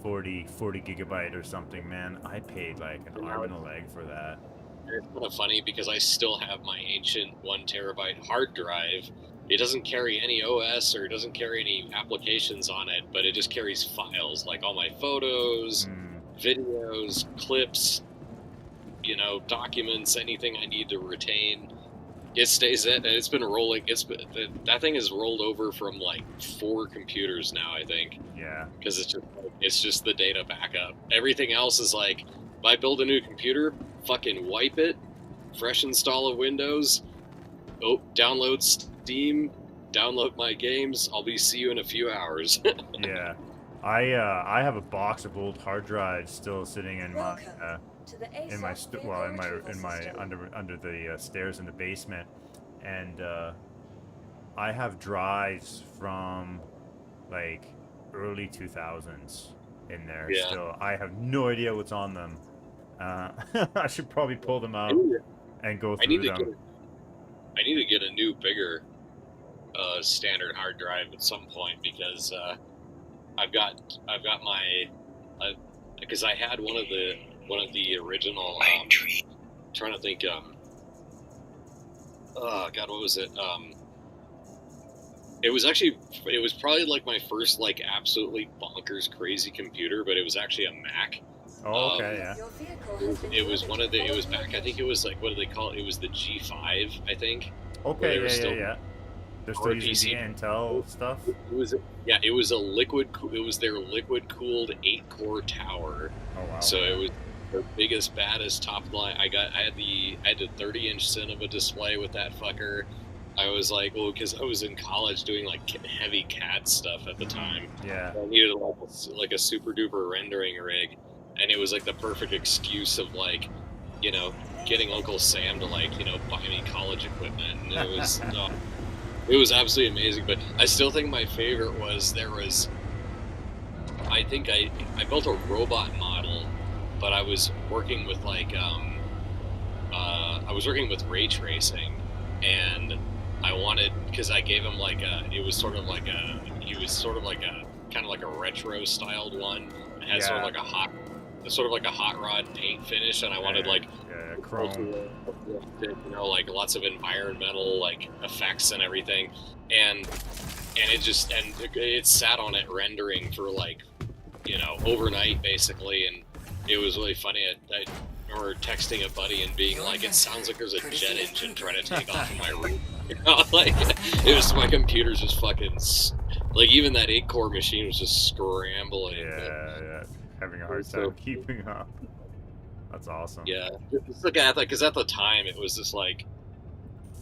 40 gigabyte or something. Man, I paid like an
And
arm
now
and a leg for that.
it's kind of funny because I still have my ancient 1 terabyte hard drive it doesn't carry any OS or it doesn't carry any applications on it, but it just carries files like all my photos, videos, clips, documents, anything I need to retain. It stays in, and it's been rolling. That thing has rolled over from like 4 computers now, I think.
Yeah.
Because it's just the data backup. Everything else is like, if I build a new computer, fucking wipe it, fresh install of Windows, download Steam, download my games. See you in a few hours.
Yeah. I have a box of old hard drives still sitting in my under the stairs in the basement, and I have drives from like early 2000s in there still. I have no idea what's on them. I should probably pull them out and go through them.
I need to get a new, bigger standard hard drive at some point, because I've got my because I had one of the original trying to think oh god, what was it? It was probably like my first like absolutely bonkers crazy computer, but it was actually a Mac.
Oh, okay, yeah.
It was back, I think it was like, what do they call it? It was the G5, I think.
Okay, yeah. They're still using the Intel stuff?
It was their liquid cooled 8-core tower.
Oh wow.
So it was the biggest, baddest top line. I had the 30-inch Cinema display with that fucker. I was like, well, because I was in college doing like heavy CAD stuff at the time.
Yeah.
I needed like a super duper rendering rig, and it was like the perfect excuse of like, getting Uncle Sam to like, buy me college equipment, and it was it was absolutely amazing. But I still think my favorite was I think I built a robot model, but I was working with like I was working with ray tracing, and I wanted, because I gave him like he was sort of like a kind of like a retro styled one. It had sort of like a hot rod paint finish, and I wanted like
chrome,
like lots of environmental like effects and everything, and it sat on it rendering for like overnight basically, and it was really funny. I remember texting a buddy and being like, it sounds like there's a jet engine trying to take off of my roof. Like it was, my computer's just fucking like, even that 8-core machine was just scrambling.
Yeah, having a hard time keeping up. That's awesome.
Yeah, just look at that, because at the time it was just like,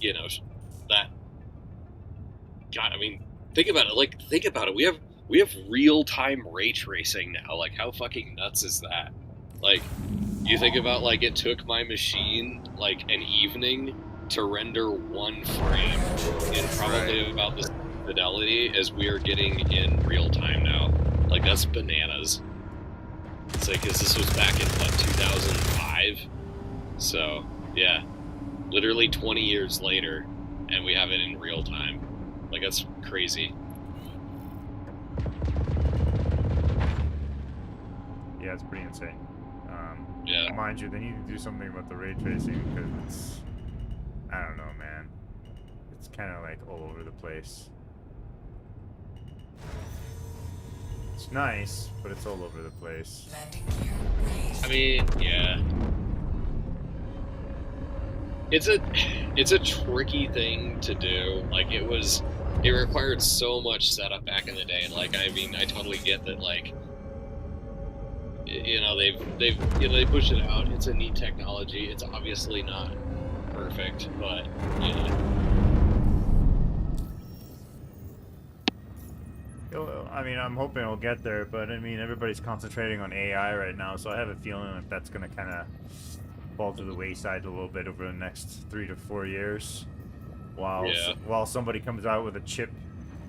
that. God, I mean, think about it. We have real-time ray tracing now. Like, how fucking nuts is that? Like, you think about, like, it took my machine like an evening to render 1 frame in probably about the same fidelity as we are getting in real time now. Like, that's bananas. It's like, because this was back in, 2005? So, yeah. Literally 20 years later, and we have it in real time. Like, that's crazy.
Yeah, it's pretty insane.
Yeah.
Mind you, they need to do something about the ray tracing, because it's, I don't know, man. It's kind of like all over the place. It's nice, but it's all over the place.
I mean, yeah. It's a tricky thing to do. Like, it required so much setup back in the day, and like, I mean, I totally get that, like, they push it out. It's a neat technology. It's obviously not perfect, but
I mean, I'm hoping it'll get there, but I mean, everybody's concentrating on AI right now, so I have a feeling that that's going to kind of fall to the wayside a little bit over the next 3 to 4 years, while somebody comes out with a chip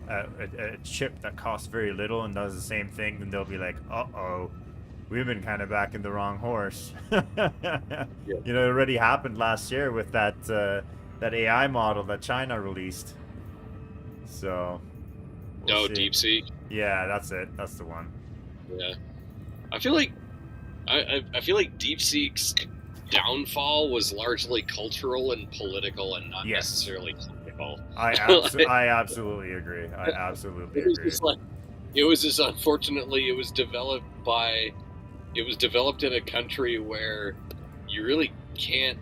that costs very little and does the same thing, then they'll be like, uh-oh, we've been kind of backing the wrong horse. It already happened last year with that AI model that China released. So. We'll see.
DeepSeek.
Yeah, that's it. That's the one.
Yeah, I feel like DeepSeek's downfall was largely cultural and political and not
Yes.
necessarily technical.
I absolutely agree. I absolutely
It was
agree.
just like, it was just unfortunately it was developed in a country where you really can't,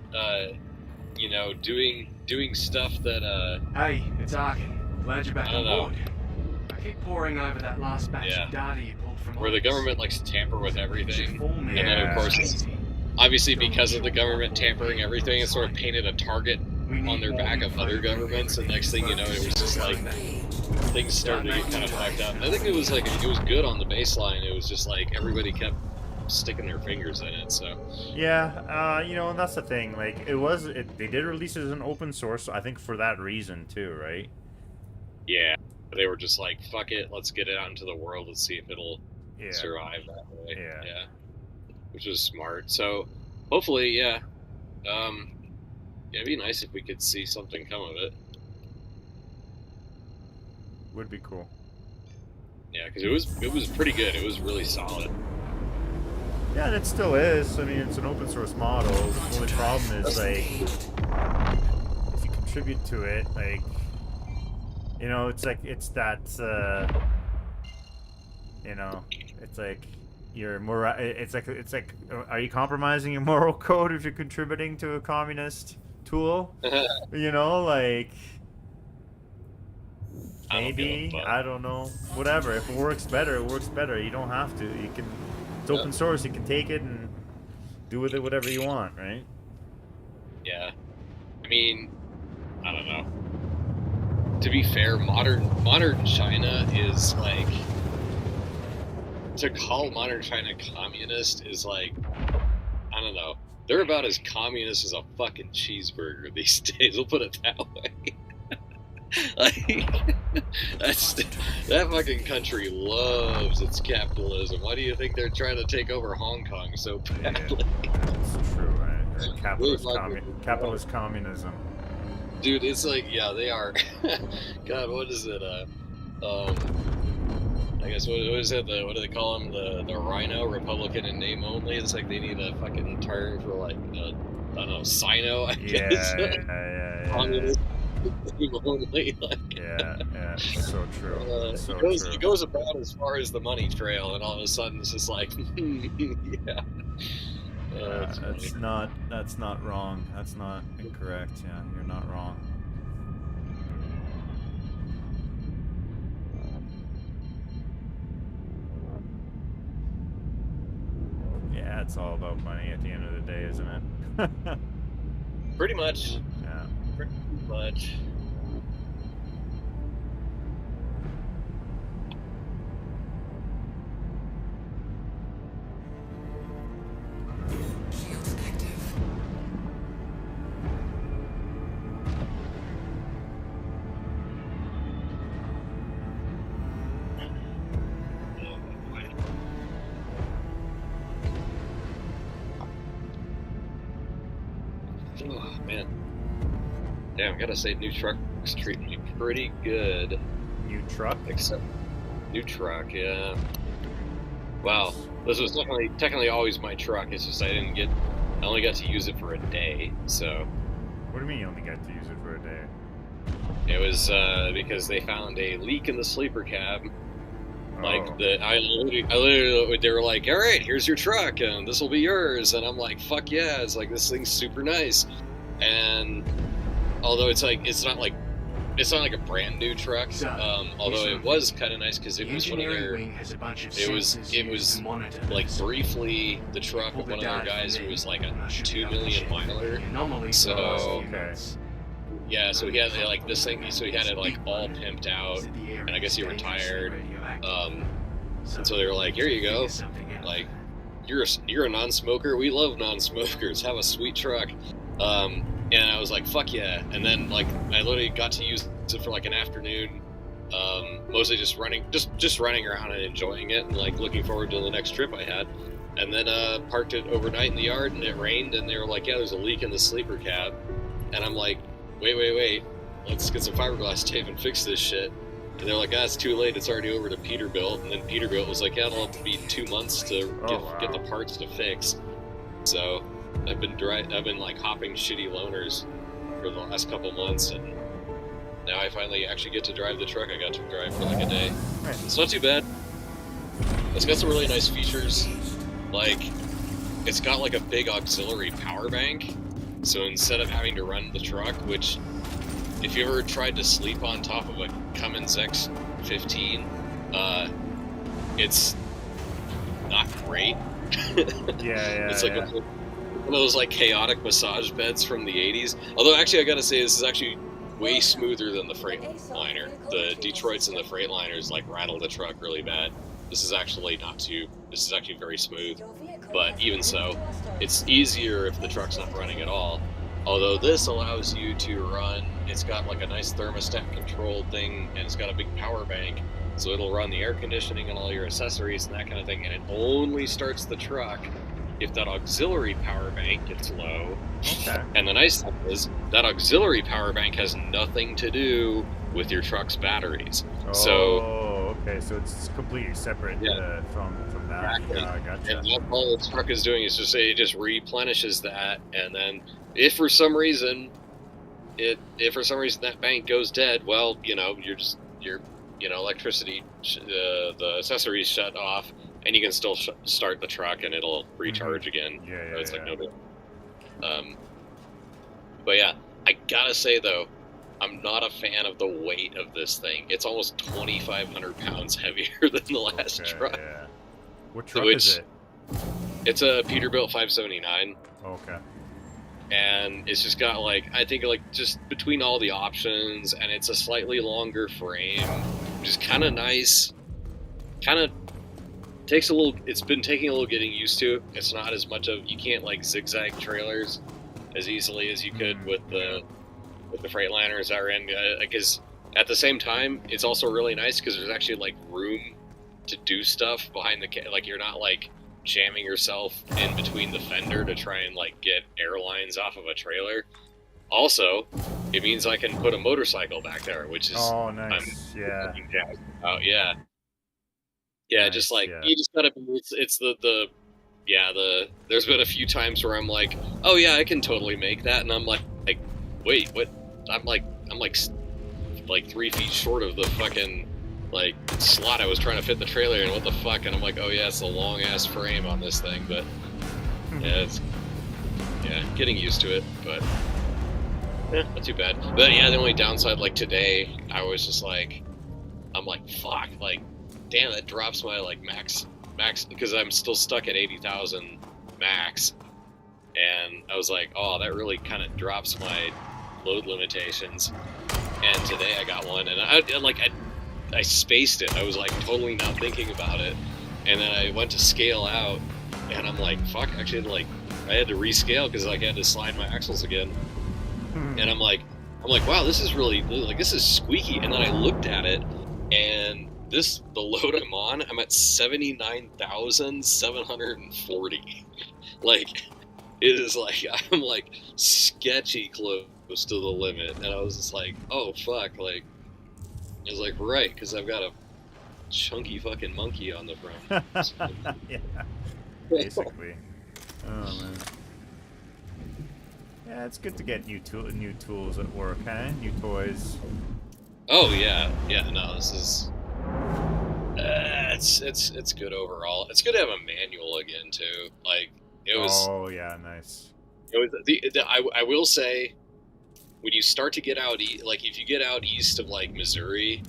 doing stuff that,
Hey, it's Arkin. Glad you're back
I don't
on
know.
board. I keep poring over that last batch
Yeah.
of data you pulled from
where the
Oz.
government likes to tamper with everything. And then, of
Yeah.
course, obviously because of the government tampering everything, it sort of painted a target on their back of other governments, and next thing you know, it was just like things started to get kind of fucked up. I think it was good on the baseline. It was just like everybody kept sticking their fingers in it. So
Yeah, and that's the thing. Like, they did release it as an open source, I think for that reason too, right?
yeah, they were just like, fuck it, let's get it out into the world and see if it'll
Yeah.
survive that way.
Yeah.
Which was smart. So hopefully, yeah, it'd be nice if we could see something come of it.
Would be cool.
Yeah, because it was pretty good. It was really solid.
Yeah, and it still is. I mean, it's an open source model. The only problem is, like, if you contribute to it, like, it's like, it's that, it's like your moral. It's like, are you compromising your moral code if you're contributing to a communist tool? Like. Maybe, I don't know. Whatever. If it works better, it works better. You don't have to. You can. It's open source. You can take it and do with it whatever you want, right?
Yeah. I mean, I don't know. To be fair, modern China is like, to call modern China communist is like, I don't know. They're about as communist as a fucking cheeseburger these days. We'll put it that way. Like, that fucking country loves its capitalism. Why do you think they're trying to take over Hong Kong so badly?
Yeah, that's true, right? Capitalist communism.
Dude, it's like, yeah, they are. God, what is it? I guess what is it? What do they call them? The Rhino, Republican in name only. It's like they need a fucking term for like, I don't know, Sino. I guess.
Yeah.
Communist. Only, like,
yeah, so true.
It goes about as far as the money trail, and all of a sudden it's just like, yeah.
That's not wrong. That's not incorrect. Yeah, you're not wrong. Yeah, it's all about money at the end of the day, isn't it?
Pretty much.
Yeah.
Pretty much. Oh, man. Damn, I gotta say, new trucks treat me pretty good.
New truck?
Except new truck, yeah. Wow, this was technically always my truck. It's just I only got to use it for a day. So.
What do you mean you only got to use it for a day?
It was because they found a leak in the sleeper cab. Like I literally, they were like, "All right, here's your truck, and this will be yours." And I'm like, "Fuck yeah!" It's like, this thing's super nice. And although it's not like a brand new truck, although it was kind of nice because it was one of their. It was like briefly the truck of one of their guys who was like a 2 million miler. So
okay.
Yeah, so he had like this thing. So he had it like all pimped out, and I guess he retired. And so they were like, "Here you go. Like, you're a non-smoker. We love non-smokers. Have a sweet truck." And I was like, "Fuck yeah!" And then like I literally got to use it for like an afternoon, mostly just running around and enjoying it, and like looking forward to the next trip I had. And then parked it overnight in the yard, and it rained, and they were like, "Yeah, there's a leak in the sleeper cab," and I'm like, Wait, let's get some fiberglass tape and fix this shit. And they're like, it's too late, it's already over to Peterbilt. And then Peterbilt was like, it'll be 2 months to get the parts to fix. So I've been like hopping shitty loaners for the last couple months, and now I finally actually get to drive the truck I got to drive for like a day.
Right.
It's not too bad. It's got some really nice features. Like, it's got like a big auxiliary power bank. So instead of having to run the truck, which, if you ever tried to sleep on top of a Cummins X15, it's not great.
Yeah.
It's like one of those like chaotic massage beds from the 80s. Although actually I gotta say this is actually way smoother than the Freightliner. The Detroits and the Freightliners like rattle the truck really bad. This is actually not too. This is actually very smooth. But even so, it's easier if the truck's not running at all. Although this allows you to run. It's got like a nice thermostat controlled thing, and it's got a big power bank. So it'll run the air conditioning and all your accessories and that kind of thing, and it only starts the truck if that auxiliary power bank gets low.
Okay.
And the nice thing is, that auxiliary power bank has nothing to do with your truck's batteries.
Oh, okay, so it's completely separate
Yeah.
from that.
Exactly.
Yeah, gotcha.
And that's all the truck is doing is just it just replenishes that, and then if for some reason that bank goes dead, well, your electricity, the accessories shut off, and you can still start the truck, and it'll recharge again.
Yeah,
So it's
yeah.
like no big. But yeah, I gotta say though, I'm not a fan of the weight of this thing. It's almost 2,500 pounds heavier than the last
Okay,
truck.
yeah. What truck
Which-
is it?
It's a Peterbilt 579.
Okay.
And it's just got I think just between all the options, and it's a slightly longer frame, which is kind of nice. Kind of takes a little. It's been taking a little getting used to. It's not as much of, you can't zigzag trailers as easily as you could with the Freightliners that are in. Because at the same time, it's also really nice because there's actually room to do stuff behind the you're not jamming yourself in between the fender to try and get airlines off of a trailer. Also, it means I can put a motorcycle back there, which is
Oh, nice. Yeah.
fucking jazzed about. Yeah,
Nice,
just
yeah.
you just gotta. It's there's been a few times where I'm like, oh yeah, I can totally make that, and I'm like, wait, what? I'm like 3 feet short of the fucking slot I was trying to fit the trailer in. What the fuck? And I'm like, oh yeah, it's a long ass frame on this thing, but yeah, it's getting used to it, but not too bad. But yeah, the only downside, today, I was just I'm like, fuck, damn, that drops my max, because I'm still stuck at 80,000 max, and I was like, oh, that really kind of drops my load limitations. And today I got one, and I spaced it. I was totally not thinking about it, and then I went to scale out, and I'm like, fuck, actually, I had to rescale because I had to slide my axles again, and I'm like, wow, this is really this is squeaky. And then I looked at it, and the load I'm on, I'm at 79,740. It is I'm sketchy close to the limit, and I was just like, oh fuck, I was right, because I've got a chunky fucking monkey on the front.
Yeah. Basically. Oh man. Yeah, it's good to get new tools at work, huh? New toys.
Oh yeah, no, this is it's good overall. It's good to have a manual again too. It was.
Oh yeah, nice.
It was I will say, when you start to get out, if you get out east of Missouri,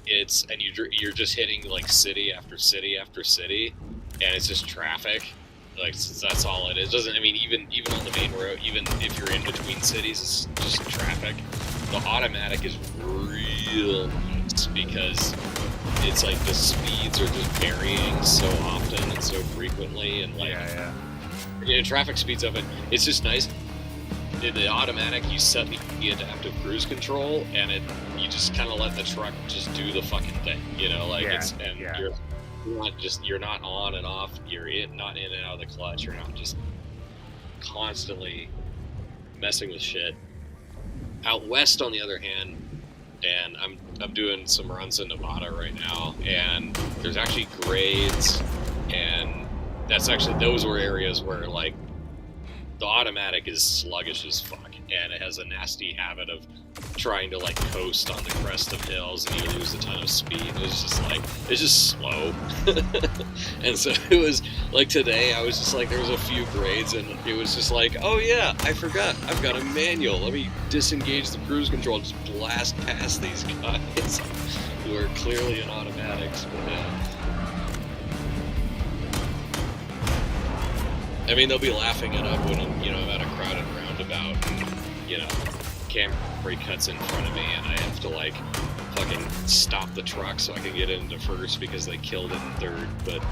and you're just hitting city after city after city, and it's just traffic. That's all it is. Even on the main road, even if you're in between cities, it's just traffic. The automatic is real nice because it's the speeds are just varying so often and so frequently, and traffic speeds up, and it's just nice. In the automatic, you set the adaptive cruise control, and you just kind of let the truck just do the fucking thing, you're not on and off, not in and out of the clutch, you're not just constantly messing with shit. Out west, on the other hand, and I'm doing some runs in Nevada right now, and there's actually grades, and those were areas where the automatic is sluggish as fuck, and it has a nasty habit of trying to like coast on the crest of hills, and you lose a ton of speed. It's just slow. And so it was like today, I was just like, there was a few grades, and it was just like, oh yeah, I forgot, I've got a manual. Let me disengage the cruise control and just blast past these guys who are clearly in automatics. But, I mean, they'll be laughing it up when I'm, at a crowded roundabout, and, Camry cuts in front of me, and I have to, like, fucking stop the truck so I can get into first because they killed it in third, but...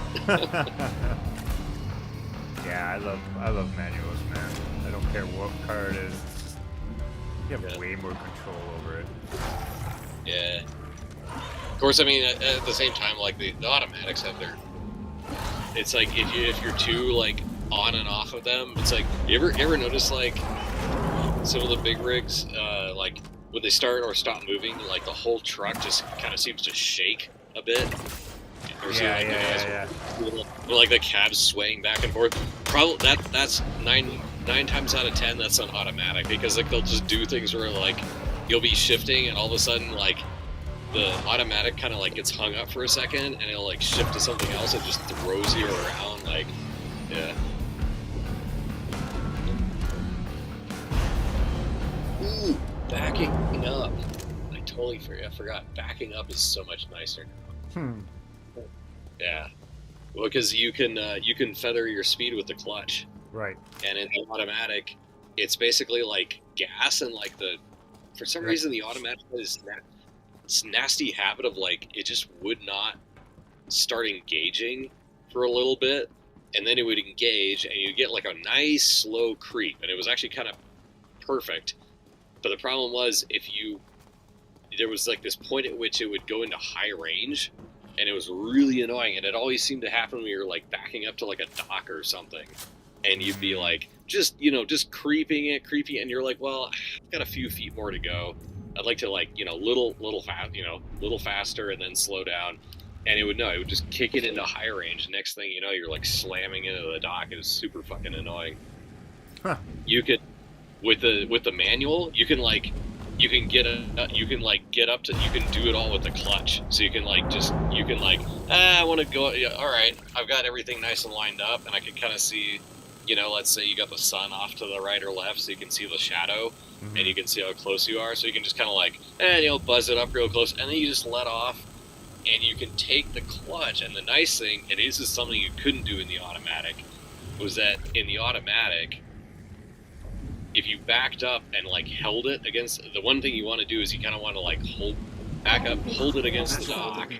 Yeah, I love manuals, man. I don't care what car it is. It's just, you have way more control over it.
Yeah. Of course, I mean, at the same time, like, the automatics have their... It's like, if you're too, like, on and off of them, it's like, you ever notice, like, some of the big rigs, like, when they start or stop moving, like, the whole truck just kind of seems to shake a bit?
Yeah.
Like, the cab's swaying back and forth. Probably, that's nine times out of 10, that's an automatic, because, like, they'll just do things where, like, you'll be shifting, and all of a sudden, like, the automatic kind of, like, gets hung up for a second, and it'll, like, shift to something else and just throws you around, like, yeah. Ooh, backing up. I totally forgot. Backing up is so much nicer. Yeah. Well, because you can feather your speed with the clutch.
Right.
And in the automatic, it's basically like gas, and like for some reason the automatic has this nasty habit of like it just would not start engaging for a little bit, and then it would engage, and you get like a nice slow creep, and it was actually kind of perfect. But the problem was there was like this point at which it would go into high range, and it was really annoying, and it always seemed to happen when you're like backing up to like a dock or something, and you'd be like just creeping, and you're like, well, I've got a few feet more to go. I'd like to like little faster and then slow down, and it would just kick it into high range. Next thing you know, you're like slamming into the dock. It was super fucking annoying.
Huh.
You could with the manual, you can get up to, you can do it all with the clutch. So you can I want to go, yeah, all right, I've got everything nice and lined up, and I can kind of see, let's say you got the sun off to the right or left, so you can see the shadow, and you can see how close you are, so you can just kind of like, buzz it up real close, and then you just let off, and you can take the clutch. And the nice thing, and this is something you couldn't do in the automatic, was that in the automatic, if you backed up and like held it against, the one thing you want to do is you kind of want to like hold it against the dock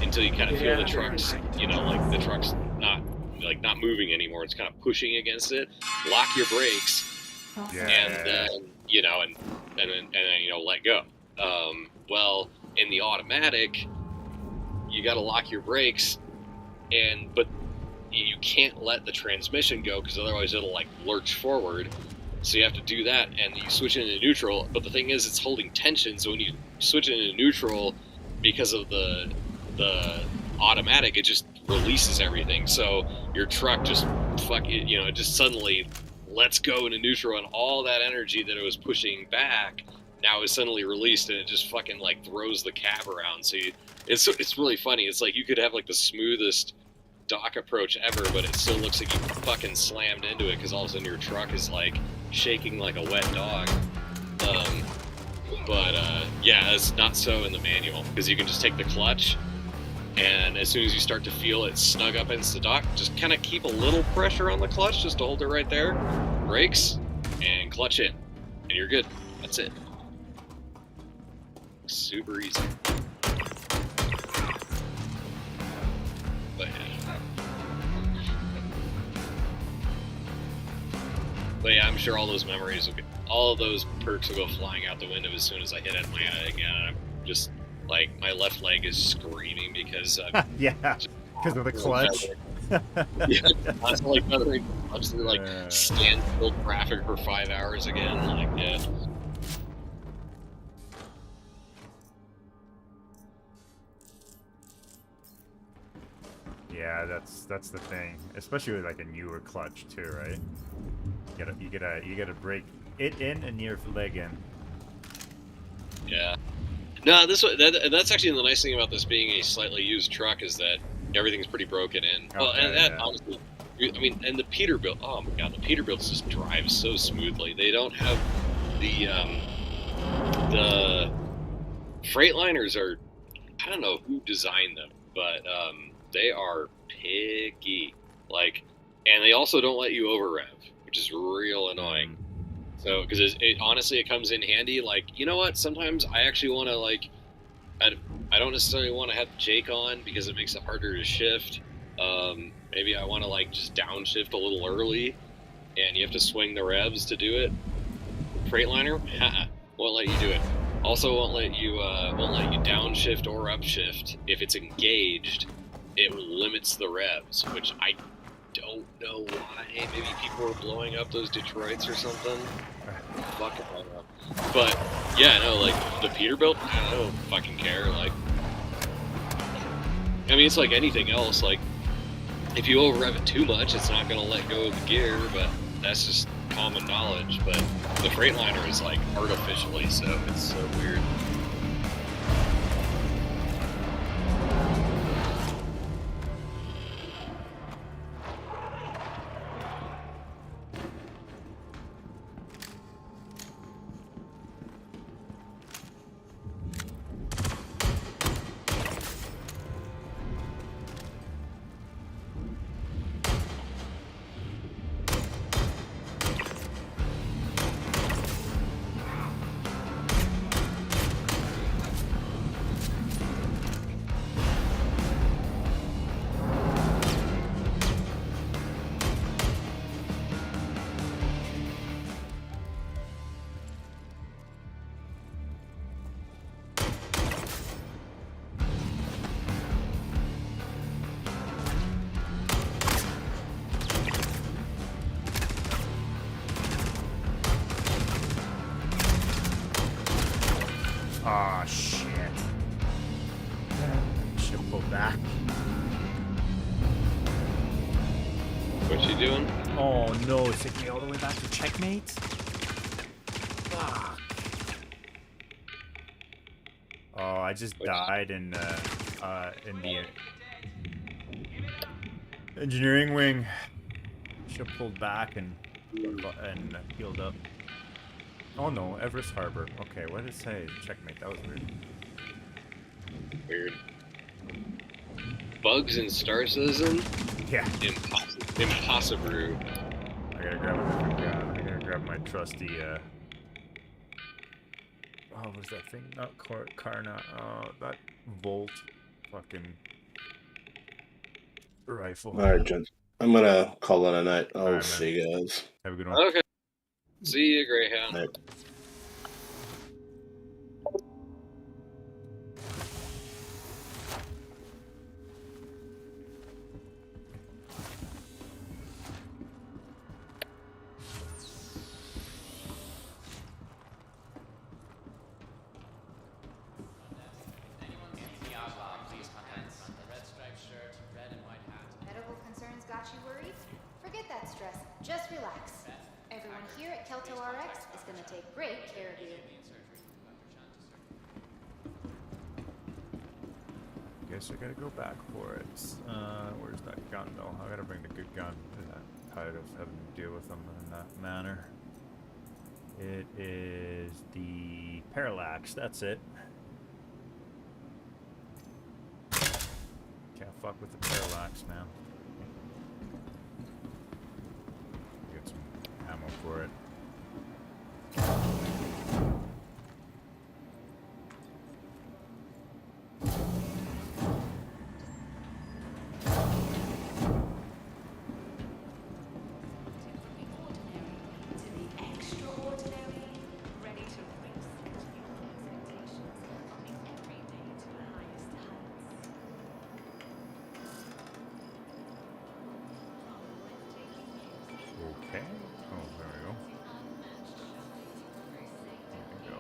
until you kind of feel the truck's, like the truck's not moving anymore. It's kind of pushing against it. Lock your brakes, and then let go. Well, in the automatic, you got to lock your brakes, but you can't let the transmission go because otherwise it'll like lurch forward. So you have to do that, and you switch it into neutral. But the thing is, it's holding tension. So when you switch it into neutral, because of the automatic, it just releases everything. So your truck just it just suddenly lets go into neutral, and all that energy that it was pushing back now is suddenly released, and it just fucking like throws the cab around. So it's really funny. It's like you could have like the smoothest dock approach ever, but it still looks like you fucking slammed into it because all of a sudden your truck is like shaking like a wet dog. Yeah, it's not so in the manual, because you can just take the clutch, and as soon as you start to feel it snug up against the dock, just kind of keep a little pressure on the clutch just to hold it right there, brakes, and clutch in, and you're good. That's it. Super easy. But yeah, I'm sure all those all of those perks will go flying out the window as soon as I hit Atlanta again. And I'm just like, my left leg is screaming because
because of the clutch.
Standstill traffic for 5 hours again. Like, yeah.
Yeah, that's the thing, especially with like a newer clutch too, right? You gotta break it in and your leg in.
Yeah. No, that's actually the nice thing about this being a slightly used truck is that everything's pretty broken in. Well,
Okay,
and that
yeah.
honestly, I mean, and the Peterbilt. Oh my god, the Peterbilts just drive so smoothly. They don't have the Freightliners are. I don't know who designed them, but they are picky. Like, and they also don't let you over rev, which is real annoying. So, because it honestly, it comes in handy. Like, you know what? Sometimes I actually want to like, I don't necessarily want to have Jake on because it makes it harder to shift. Maybe I want to like just downshift a little early, and you have to swing the revs to do it. Freightliner, won't let you do it. Also, won't let you downshift or upshift if it's engaged. It limits the revs, which I don't know why. Maybe people are blowing up those Detroits or something. Fuck if I know. But yeah, no, like the Peterbilt, I don't fucking care. Like, I mean, it's like anything else. Like, if you over rev it too much, it's not gonna let go of the gear. But that's just common knowledge. But the Freightliner is like artificially so. It's so weird.
Ah, shit. Should pull back.
What you doing?
Oh no, it took me all the way back to checkmate? Fuck. Oh, I just died in the engineering wing. Should have pulled back and healed up. Oh no, Everest Harbor. Okay, what did it say? Checkmate, that was weird.
Weird. Bugs in Star Citizen?
Yeah.
Impossible.
I gotta grab a different gun. I gotta grab my trusty, oh, what was that thing? Not Karna. That Volt fucking rifle.
All right, Jen. I'm gonna call it a night. I'll
All right,
see you guys.
Have a good one.
Okay. See you, Greyhound.
Night.
Medical concerns got you worried? Forget that stress. Just relax. Everyone here at Kelto RX is going to take great care of you.
Guess I gotta go back for it. Where's that gun though? I gotta bring the good gun. I'm tired of having to deal with them in that manner. It is the Parallax, that's it. Can't fuck with the Parallax, man. Get some ammo for it. Okay. Oh, there we go. There we go.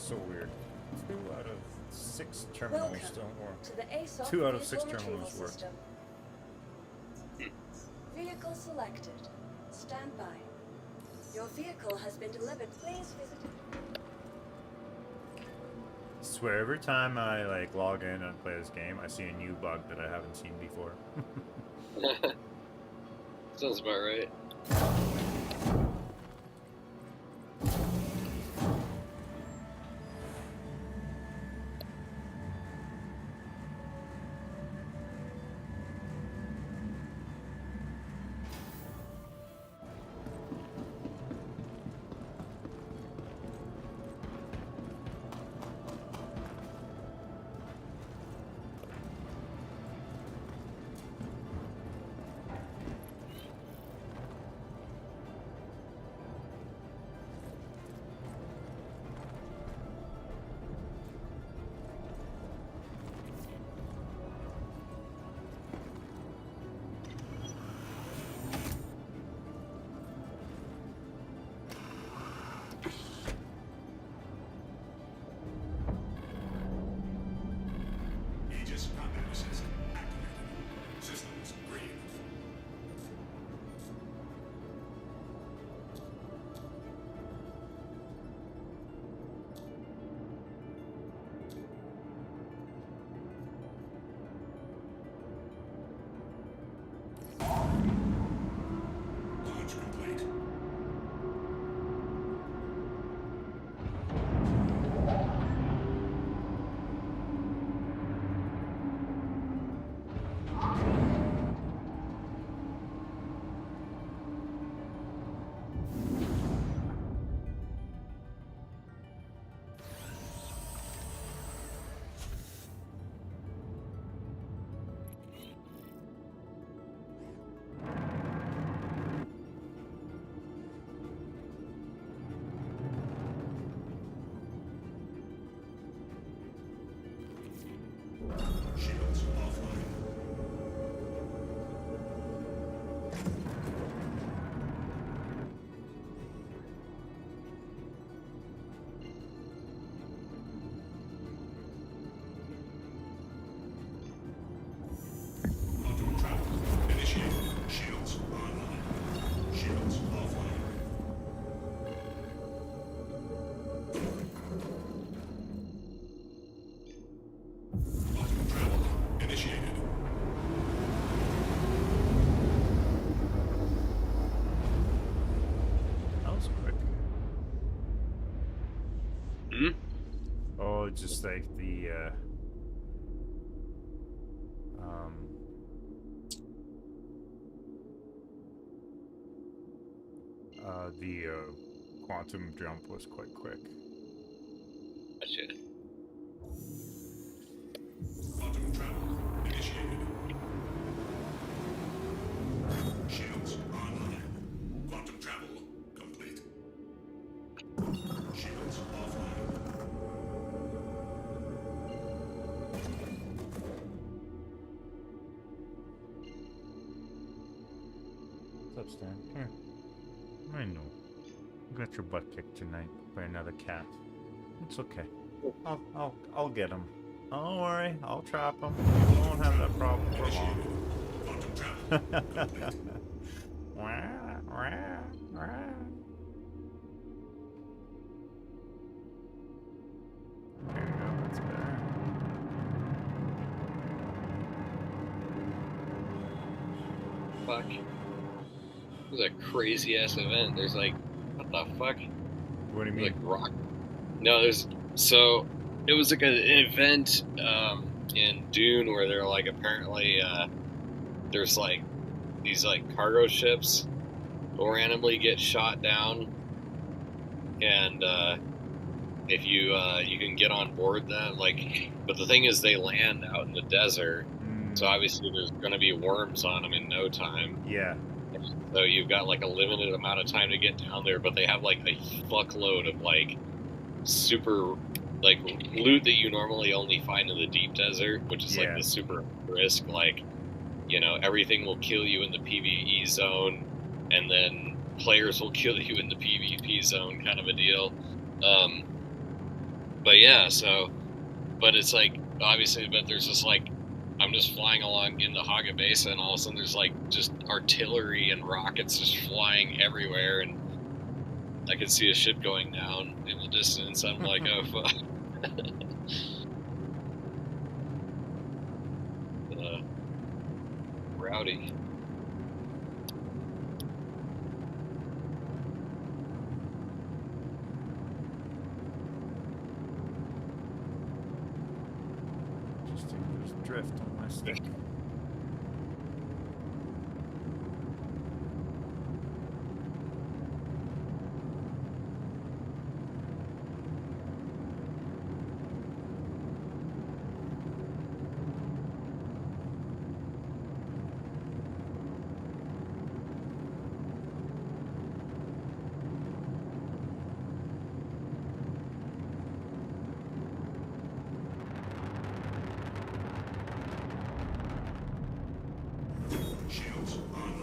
so weird. 2 out of 6 terminals
Welcome
don't work.
to the ASOC
2 out of 6
vehicle retrieval
terminals work.
system. Vehicle selected. Stand by. Your vehicle has been delivered. Please visit.
I swear every time I like log in and play this game, I see a new bug that I haven't seen before.
Sounds about right.
Aegis combat assist activated. Systems green. Launch complete. Shields offline. Quantum travel initiated. Shields online. Shields offline. Quantum travel initiated.
That was quick.
Hmm?
Oh, just like the quantum jump was quite quick.
Gotcha.
Quantum travel initiated. Shields online. Quantum travel complete. Shields offline.
What's up, Stan? Here. I know. You got your butt kicked tonight by another cat. It's okay. I'll get him. Don't worry, I'll trap him. You won't have that problem for long.
Quantum travel complete.
Wah, wah, wah. There you go, that's better.
Fuck. It was a crazy ass event. There's like, what the fuck?
What do you
Like
mean?
rock. No, there's so it was like an event in Dune where they're like apparently there's like these like cargo ships will randomly get shot down, and if you you can get on board them, like, but the thing is they land out in the desert, so obviously there's going to be worms on them in no time.
Yeah.
So you've got like a limited amount of time to get down there, but they have like a fuckload of like super like loot that you normally only find in the deep desert, which is like
Yeah.
the super risk, like, you know, everything will kill you in the PvE zone, and then players will kill you in the PvP zone, kind of a deal. But yeah, so, but it's like, obviously, but there's just like, I'm just flying along in the Haga Mesa, and all of a sudden there's like just artillery and rockets just flying everywhere, and I can see a ship going down in the distance. I'm like, oh fuck. Rowdy.
Interesting. There's drift on my stick.
Shields online.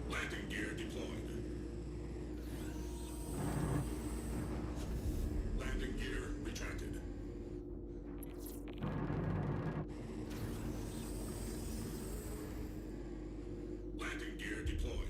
Landing gear deployed. Landing gear retracted. Landing gear deployed.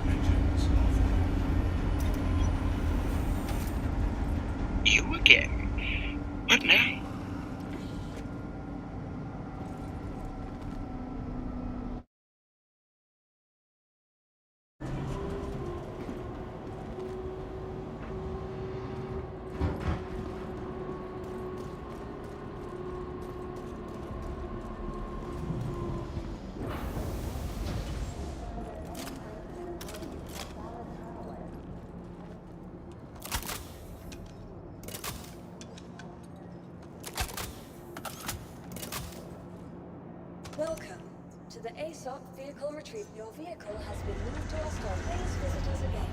Engines offline.
You again? What now?
Welcome to the ASOC vehicle retrieve. Your vehicle has been moved to our store. Please visit us again.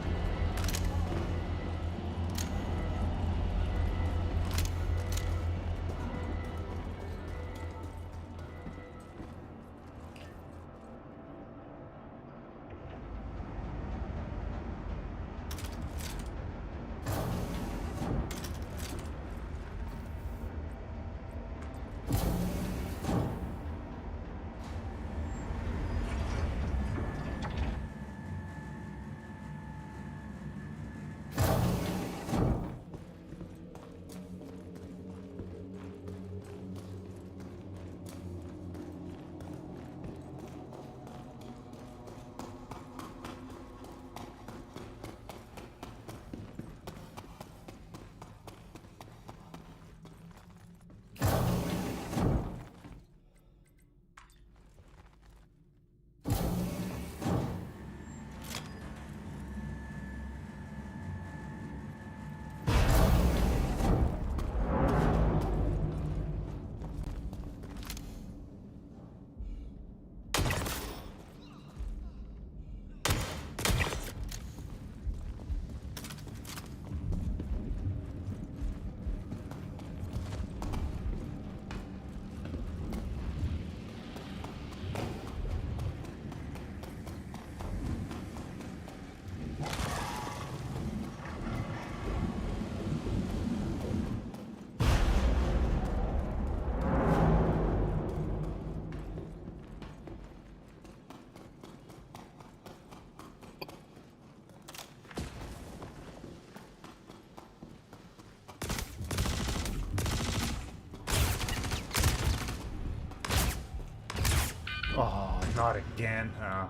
Oh, not again. Well,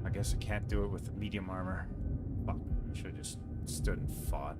I guess I can't do it with the medium armor. Fuck, should have just stood and fought.